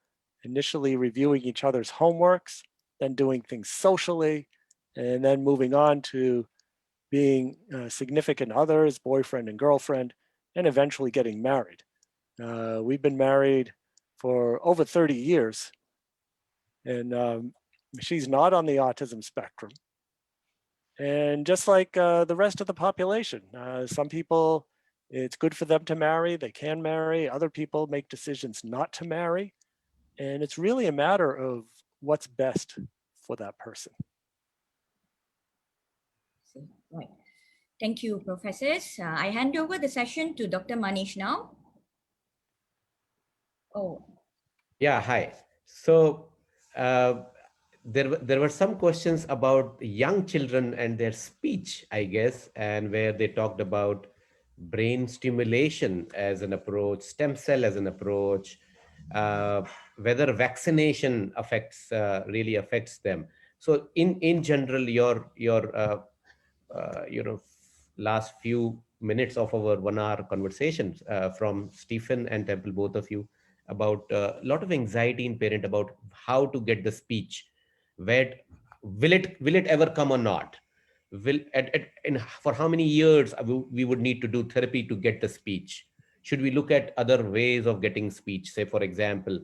initially reviewing each other's homeworks, then doing things socially, and then moving on to being significant others, boyfriend and girlfriend, and eventually getting married. We've been married for over 30 years, and she's not on the autism spectrum. And just like the rest of the population, some people, it's good for them to marry, they can marry. Other people make decisions not to marry. And it's really a matter of what's best for that person. Right. Thank you, professors. I hand over the session to Dr. Manish now. Oh. Yeah, hi. So there were some questions about young children and their speech, I guess, and where they talked about brain stimulation as an approach, stem cell as an approach, whether vaccination really affects them. So in general, your last few minutes of our 1 hour conversation from Stephen and Temple, both of you, about a lot of anxiety in parent about how to get the speech. Where will it ever come or not? For how many years we would need to do therapy to get the speech? Should we look at other ways of getting speech? Say, for example,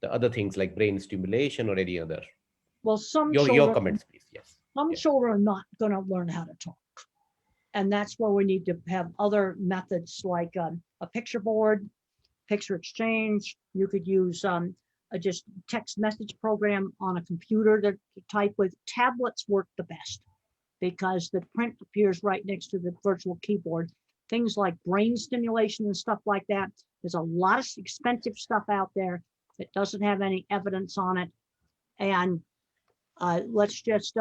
the other things like brain stimulation or any other. Well, Your comments, please. Yes. Some children are not going to learn how to talk. And that's where we need to have other methods like a picture board, picture exchange. You could use a just text message program on a computer to type with. Tablets work the best because the print appears right next to the virtual keyboard. Things like brain stimulation and stuff like that. There's a lot of expensive stuff out there that doesn't have any evidence on it. And let's just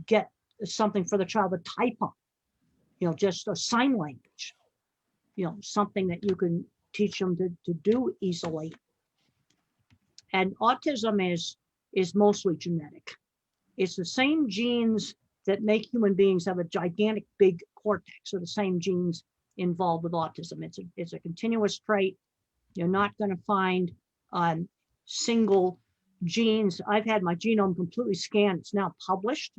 get something for the child to type on. Just a sign language, something that you can teach them to do easily. And autism is mostly genetic. It's the same genes that make human beings have a gigantic big cortex, are the same genes involved with autism. It's a continuous trait. You're not going to find single genes. I've had my genome completely scanned. It's now published.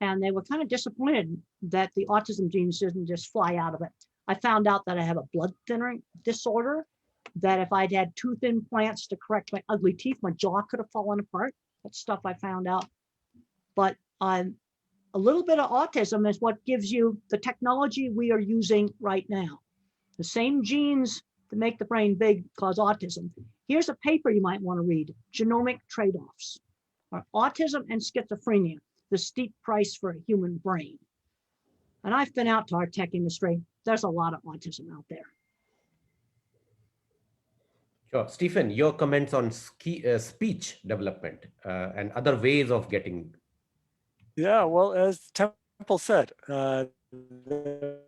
And they were kind of disappointed that the autism genes didn't just fly out of it. I found out that I have a blood thinner disorder, that if I'd had tooth implants to correct my ugly teeth, my jaw could have fallen apart. That's stuff I found out. But a little bit of autism is what gives you the technology we are using right now. The same genes that make the brain big cause autism. Here's a paper you might want to read, Genomic Trade-offs. Autism and schizophrenia, the steep price for a human brain. And I've been out to our tech industry. There's a lot of autism out there. Sure. Stephen, your comments on speech development and other ways of getting. Yeah, well, as Temple said, there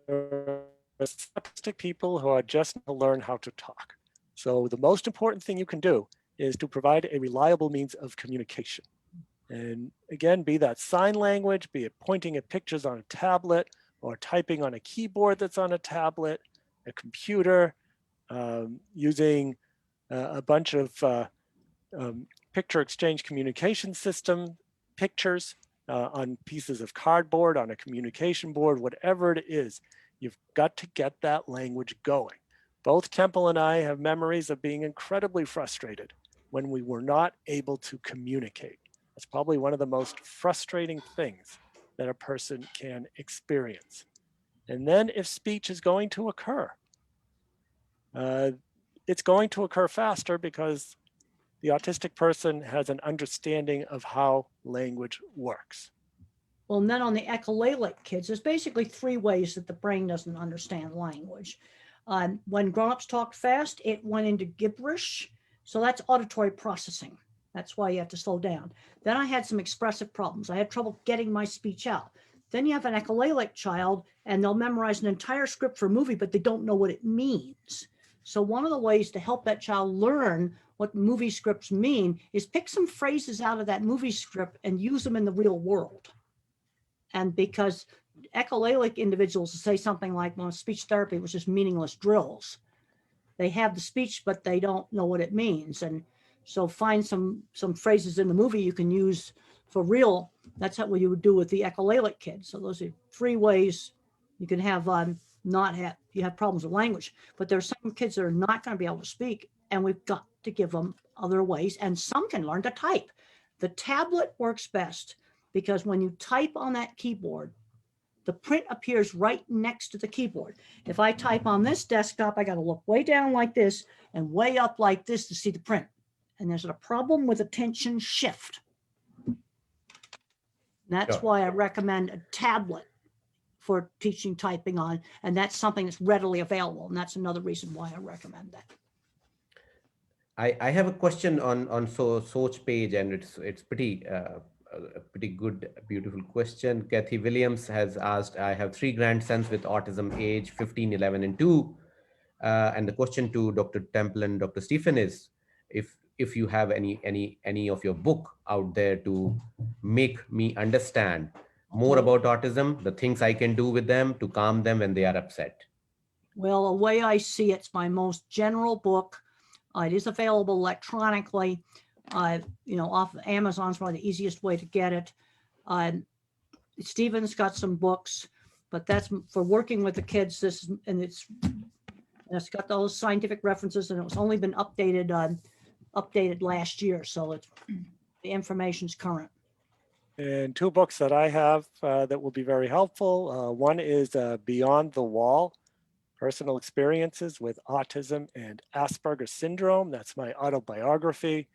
are autistic people who are just to learn how to talk. So the most important thing you can do is to provide a reliable means of communication. And again, be that sign language, be it pointing at pictures on a tablet or typing on a keyboard that's on a tablet, a computer, using a bunch of picture exchange communication system pictures on pieces of cardboard, on a communication board, whatever it is, you've got to get that language going. Both Temple and I have memories of being incredibly frustrated when we were not able to communicate. That's probably one of the most frustrating things that a person can experience. And then if speech is going to occur, it's going to occur faster because the autistic person has an understanding of how language works. Well, and then on the echolalic kids, there's basically 3 ways that the brain doesn't understand language. When grown-ups talk fast, it went into gibberish. So that's auditory processing. That's why you have to slow down. Then I had some expressive problems. I had trouble getting my speech out. Then you have an echolalic child and they'll memorize an entire script for a movie, but they don't know what it means. So one of the ways to help that child learn what movie scripts mean is pick some phrases out of that movie script and use them in the real world. And because echolalic individuals say something like, well, speech therapy was just meaningless drills. They have the speech, but they don't know what it means. And so find some phrases in the movie you can use for real. That's what you would do with the echolalic kids. So those are 3 ways you can have you have problems with language. But there's some kids that are not going to be able to speak, and we've got to give them other ways. And some can learn to type. The tablet works best because when you type on that keyboard, the print appears right next to the keyboard. If I type on this desktop, I got to look way down like this and way up like this to see the print. And there's a problem with attention shift. That's why I recommend a tablet for teaching typing on, and that's something that's readily available. And that's another reason why I recommend that. I have a question on Soch page, and it's pretty a pretty good, beautiful question. Kathy Williams has asked, I have 3 grandsons with autism, age 15, 11, and 2. And the question to Dr. Temple and Dr. Stephen is, if you have any of your book out there to make me understand more about autism, the things I can do with them to calm them when they are upset. Well, the way I see it's my most general book. It is available electronically. Off of Amazon's probably the easiest way to get it. Stephen's got some books, but that's for working with the kids. It's got those scientific references, and it's only been updated last year, so the information's current. And 2 books that I have that will be very helpful. One is Beyond the Wall, Personal Experiences with Autism and Asperger's Syndrome. That's my autobiography,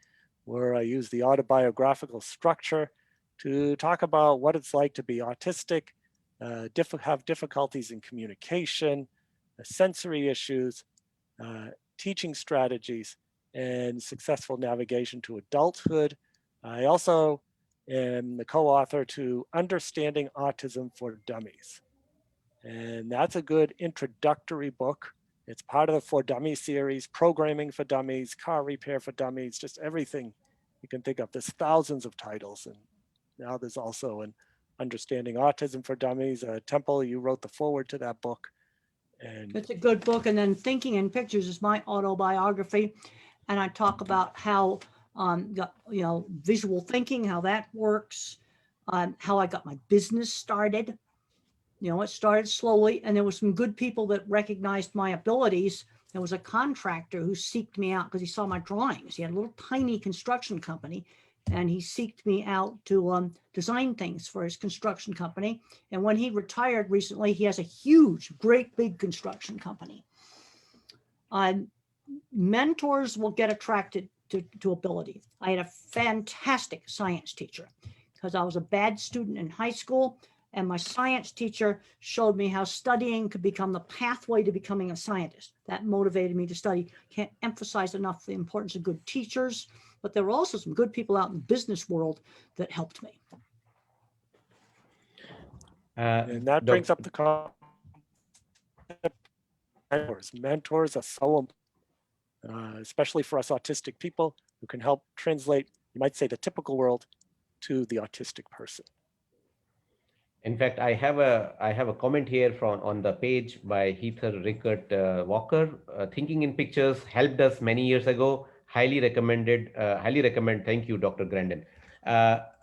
where I use the autobiographical structure to talk about what it's like to be autistic, have difficulties in communication, sensory issues, teaching strategies, and successful navigation to adulthood. I also am the co-author to Understanding Autism for Dummies. And that's a good introductory book. It's part of the For Dummies series, programming for dummies, car repair for dummies, just everything you can think of. There's thousands of titles. And now there's also an Understanding Autism for Dummies. Temple, you wrote the foreword to that book. And it's a good book. And then Thinking in Pictures is my autobiography. And I talk about how, visual thinking, how that works, how I got my business started. It started slowly, and there were some good people that recognized my abilities. There was a contractor who seeked me out because he saw my drawings. He had a little tiny construction company, and he seeked me out to design things for his construction company. And when he retired recently, he has a huge, great big construction company. Mentors will get attracted to ability. I had a fantastic science teacher because I was a bad student in high school. And my science teacher showed me how studying could become the pathway to becoming a scientist. That motivated me to study. Can't emphasize enough the importance of good teachers, but there were also some good people out in the business world that helped me. And that brings up the concept. Mentors are so important. especially for us autistic people who can help translate, you might say, the typical world to the autistic person. In fact, I have a comment here from on the page by Heather Rickert Walker. Thinking in pictures helped us many years ago. Highly recommended. Highly recommend. Thank you, Dr. Grandin.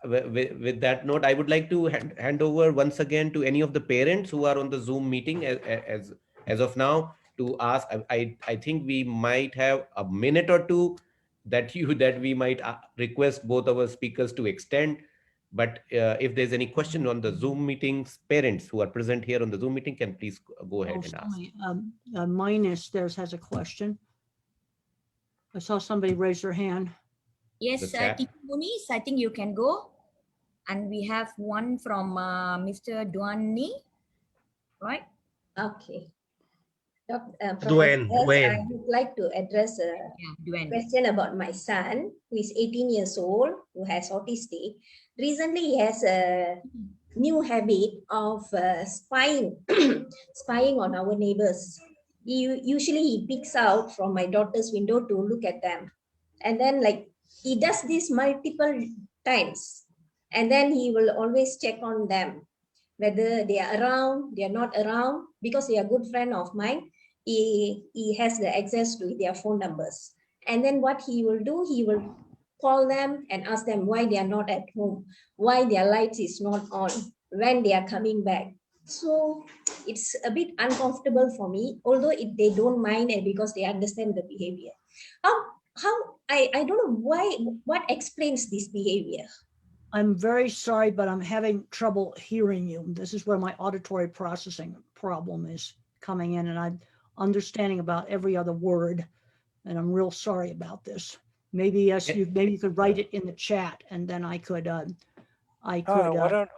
With that note, I would like to hand over once again to any of the parents who are on the Zoom meeting as of now to ask. I think we might have a minute or two that we might request both our speakers to extend. But if there's any question on the Zoom meetings, parents who are present here on the Zoom meeting can please go ahead and ask. Minus theirs has a question. I saw somebody raise their hand. Yes, Teacher Muniz, I think you can go. And we have one from Mr. Duani, right? Okay. Dwayne, I would like to address a question about my son, who is 18 years old, who has autistic. Recently, he has a new habit of spying, spying on our neighbors. Usually he peeks out from my daughter's window to look at them. And then like he does this multiple times. And then he will always check on them, whether they are around, they are not around, because they are a good friend of mine. He has the access to their phone numbers. And then what he will do, he will call them and ask them why they are not at home, why their lights is not on, when they are coming back. So it's a bit uncomfortable for me, although they don't mind it because they understand the behavior. I don't know why, what explains this behavior? I'm very sorry, but I'm having trouble hearing you. This is where my auditory processing problem is coming in, and I'm understanding about every other word, and I'm real sorry about this. Maybe yes, maybe you could write it in the chat, and then I could why don't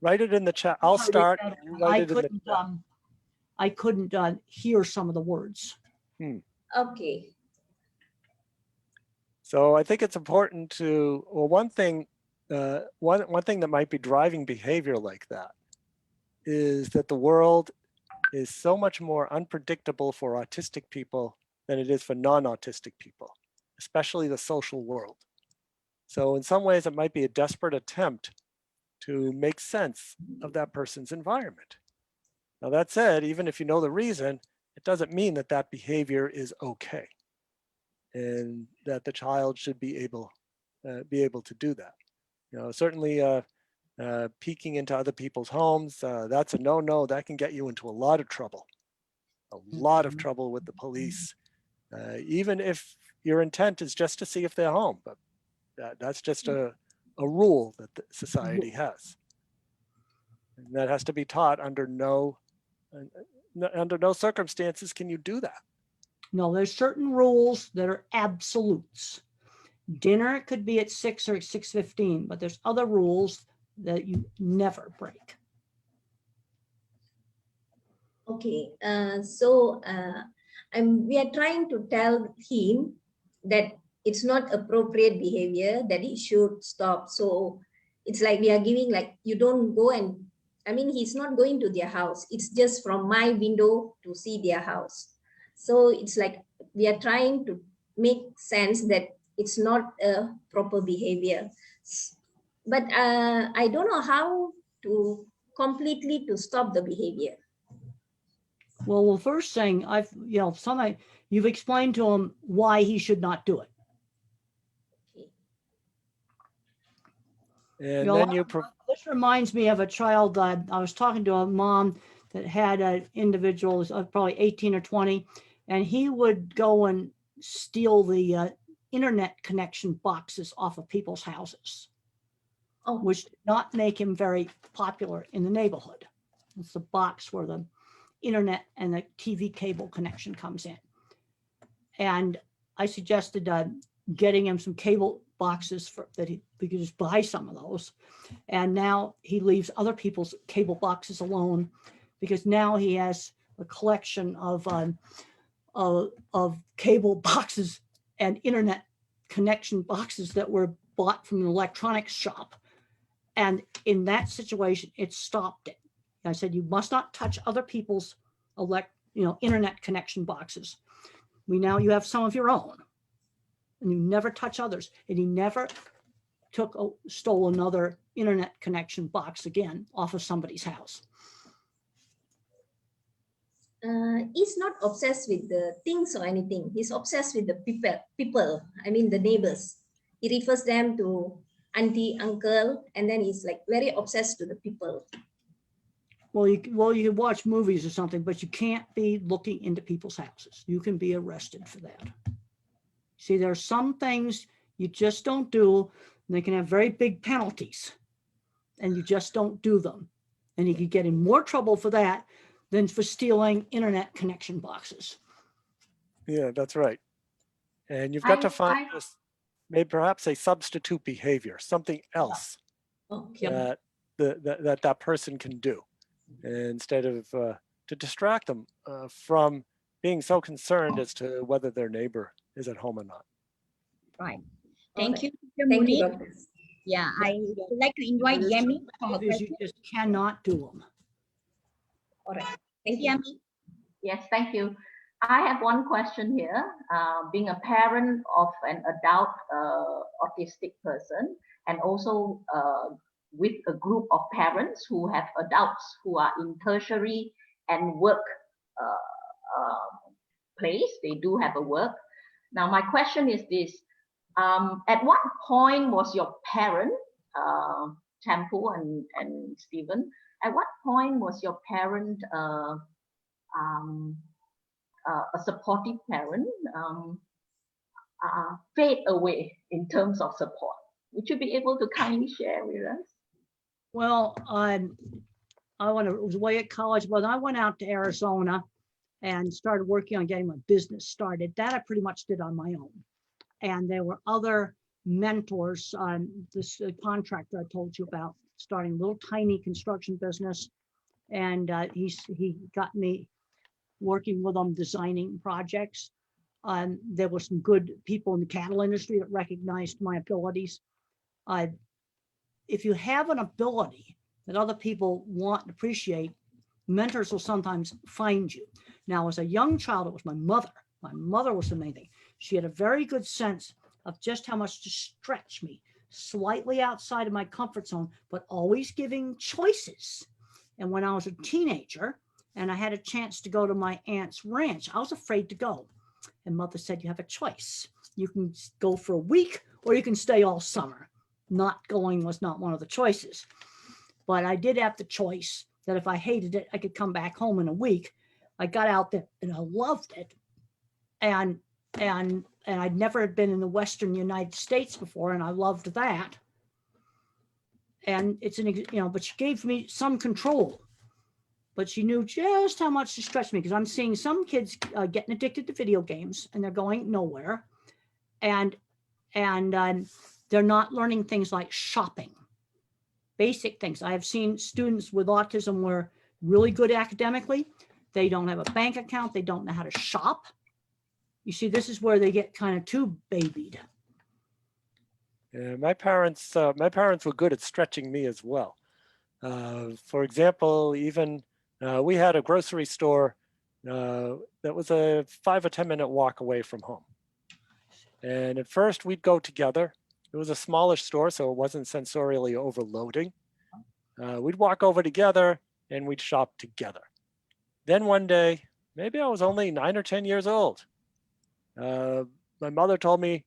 write it in the chat. I'll start. I couldn't hear some of the words. Okay. So I think it's important to, well, one thing that might be driving behavior like that is that the world is so much more unpredictable for autistic people than it is for non-autistic people, especially the social world. So in some ways, it might be a desperate attempt to make sense of that person's environment. Now that said, even if you know the reason, it doesn't mean that that behavior is okay, and that the child should be able to do that. You know, certainly peeking into other people's homes, that's a no-no. That can get you into a lot of trouble with the police, even if your intent is just to see if they're home. But that's just a rule that the society has. And that has to be taught. Under no circumstances can you do that. No, there's certain rules that are absolutes. Dinner could be at 6 or 6:15, but there's other rules that you never break. Okay, we are trying to tell him that it's not appropriate behavior, that he should stop. So it's like we are giving, like, you don't go and, I mean, he's not going to their house. It's just from my window to see their house. So it's like we are trying to make sense that it's not a proper behavior. But I don't know how to completely to stop the behavior. Well, first thing, you've explained to him why he should not do it. And this reminds me of a child that I was talking to a mom that had an individual, probably 18 or 20, and he would go and steal the internet connection boxes off of people's houses, which did not make him very popular in the neighborhood. It's the box where the internet and the TV cable connection comes in. And I suggested getting him some cable boxes that he could just buy some of those. And now he leaves other people's cable boxes alone, because now he has a collection of cable boxes and internet connection boxes that were bought from an electronics shop. And in that situation, it stopped it. I said, you must not touch other people's internet connection boxes. You have some of your own, and you never touch others. And he never stole another internet connection box again off of somebody's house. He's not obsessed with the things or anything. He's obsessed with the people. I mean, the neighbors. He refers them to auntie, uncle, and then he's like very obsessed to the people. Well, you watch movies or something, but you can't be looking into people's houses. You can be arrested for that. See, there are some things you just don't do, and they can have very big penalties, and you just don't do them. And you could get in more trouble for that than for stealing internet connection boxes. Yeah, that's right. And you've got to find maybe perhaps a substitute behavior, something else Okay. that person can do, instead of to distract them from being so concerned as to whether their neighbor is at home or not. Right. Thank you, Mr. Thank Muni. you, doctor. Yeah, I would like to invite Yemi for her You question. just cannot do them. All right. Thank you. Yemi. Yes, thank you. I have one question here. Being a parent of an adult autistic person, and also with a group of parents who have adults who are in tertiary and work place, they do have a work. Now, my question is this. At what point was your parent, Temple and Stephen, at what point was your parent a supportive parent fade away in terms of support? Would you be able to kindly share with us? Well, I was away at college, but I went out to Arizona and started working on getting my business started. That I pretty much did on my own. And there were other mentors. This contractor I told you about, starting a little tiny construction business. And he got me working with them, designing projects. There were some good people in the cattle industry that recognized my abilities. If you have an ability that other people want and appreciate, mentors will sometimes find you. Now, as a young child, it was my mother. My mother was the main thing. She had a very good sense of just how much to stretch me, slightly outside of my comfort zone, but always giving choices. And when I was a teenager and I had a chance to go to my aunt's ranch, I was afraid to go. And mother said, you have a choice. You can go for a week or you can stay all summer. Not going was not one of the choices. But I did have the choice that if I hated it, I could come back home in a week. I got out there and I loved it. And I'd never been in the Western United States before, and I loved that. And it's but she gave me some control, but she knew just how much to stretch me, because I'm seeing some kids getting addicted to video games and they're going nowhere. And they're not learning things like shopping, basic things. I have seen students with autism who are really good academically. They don't have a bank account. They don't know how to shop. You see, this is where they get kind of too babied. Yeah, my parents were good at stretching me as well. For example, even we had a grocery store that was a 5 or 10 minute walk away from home. And at first we'd go together. It was a smallish store, so it wasn't sensorially overloading. We'd walk over together and we'd shop together. Then one day, maybe I was only 9 or 10 years old, my mother told me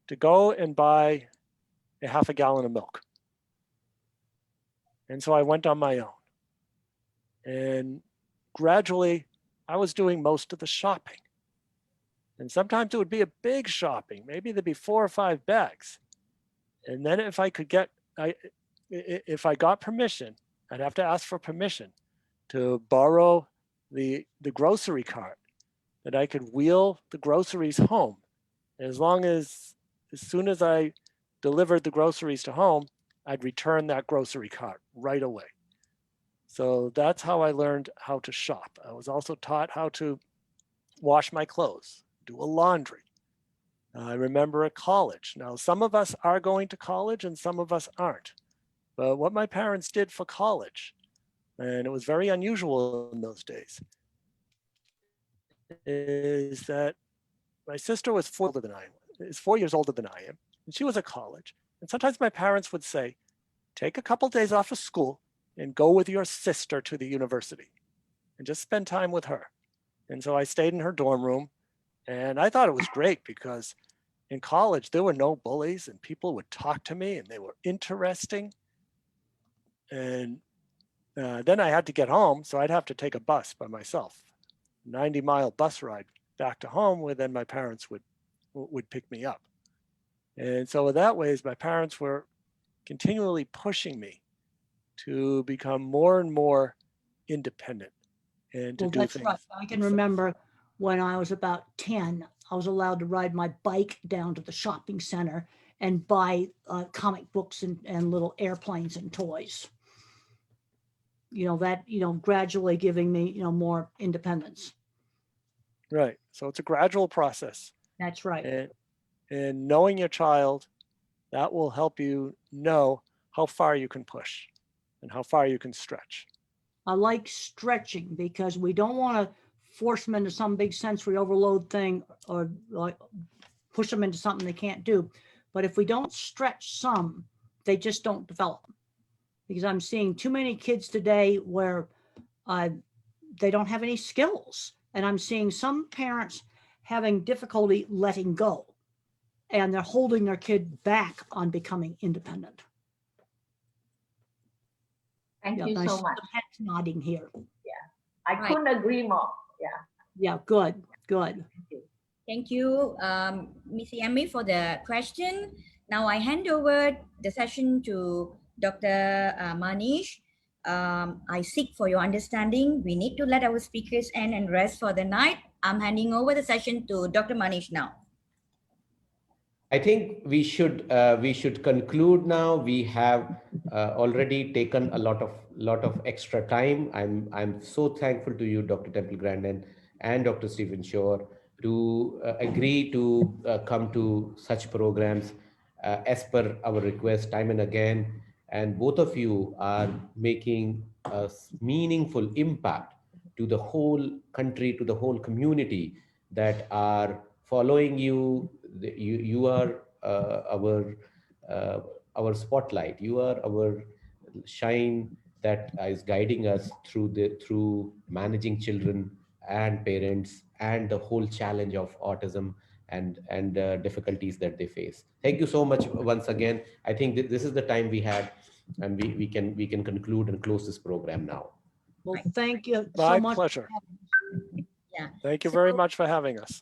to go and buy a half a gallon of milk. And so I went on my own. And gradually, I was doing most of the shopping. And sometimes it would be a big shopping. Maybe there'd be 4 or 5 bags. And then if I got permission, I'd have to ask for permission to borrow the grocery cart, that I could wheel the groceries home. And as soon as I delivered the groceries to home, I'd return that grocery cart right away. So that's how I learned how to shop. I was also taught how to wash my clothes, do a laundry. I remember at college. Now, some of us are going to college and some of us aren't. But what my parents did for college, and it was very unusual in those days, is that my sister was 4 years older than I am, and she was at college. And sometimes my parents would say, take a couple days off of school and go with your sister to the university and just spend time with her. And so I stayed in her dorm room, and I thought it was great because in college there were no bullies and people would talk to me and they were interesting. And then I had to get home, so I'd have to take a bus by myself, 90-mile bus ride back to home, where then my parents would pick me up. And so in that ways, my parents were continually pushing me to become more and more independent and to do That's things. right. I can remember when I was about 10, I was allowed to ride my bike down to the shopping center and buy comic books and little airplanes and toys. That, gradually giving me, more independence. Right. So it's a gradual process. That's right. And knowing your child, that will help you know how far you can push and how far you can stretch. I like stretching because we don't want to force them into some big sensory overload thing or like push them into something they can't do. But if we don't stretch some, they just don't develop. Because I'm seeing too many kids today where they don't have any skills. And I'm seeing some parents having difficulty letting go. And they're holding their kid back on becoming independent. Thank you so much. Heads nodding here. I couldn't agree more. Yeah, good. Thank you, Ms. Yami, for the question. Now I hand over the session to Dr. Manish. I seek for your understanding. We need to let our speakers end and rest for the night. I'm handing over the session to Dr. Manish now. I think we should conclude now. We have already taken a lot of extra time. I'm so thankful to you, Dr. Temple Grandin and Dr. Stephen Shore, to agree to come to such programs as per our request time and again. And both of you are making a meaningful impact to the whole country, to the whole community that are following you. You are our spotlight. You are our shine that is guiding us through managing children and parents and the whole challenge of autism and difficulties that they face. Thank you so much once again. I think this is the time we had, and we can conclude and close this program now. Well, thank you My so much. pleasure. Yeah. Thank you very much for having us.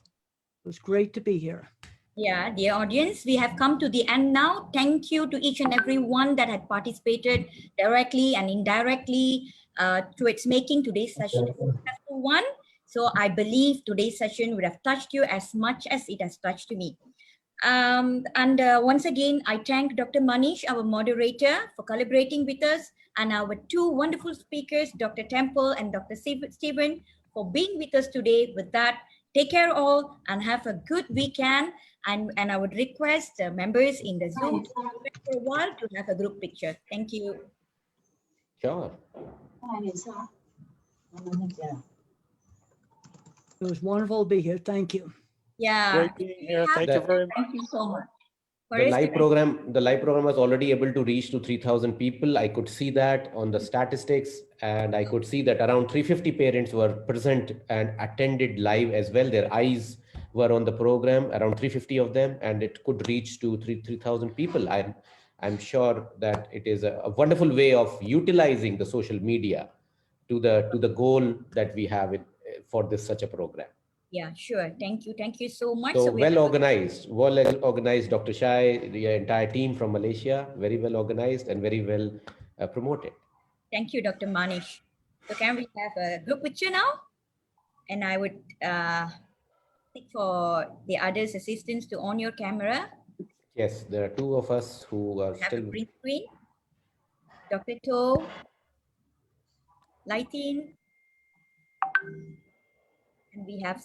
It was great to be here. Yeah, dear audience, we have come to the end now. Thank you to each and every one that had participated directly and indirectly to its making today's session a successful one. So I believe today's session would have touched you as much as it has touched me. Once again, I thank Dr. Manish, our moderator, for collaborating with us, and our two wonderful speakers, Dr. Temple and Dr. Stephen, for being with us today. With that, take care all and have a good weekend. And I would request the members in the Zoom for a while to have a group picture. Thank you. Sure. It was wonderful to be here. Thank you. Yeah. Great being here. Thank you very much. Thank you so much. The live program was already able to reach to 3,000 people. I could see that on the statistics, and I could see that around 350 parents were present and attended live as well. Their eyes were on the program, around 350 of them, and it could reach to 3,000 people. I'm sure that it is a wonderful way of utilizing the social media to the goal that we have for such a program. Yeah, sure. Thank you. Thank you so much. So well organized, Dr. Shai, the entire team from Malaysia, very well organized and very well promoted. Thank you, Dr. Manish. So can we have a group picture now? And I would seek for the others' assistance to on your camera. Yes, there are two of us who are have still. A green screen. Dr. To, lighting, and we have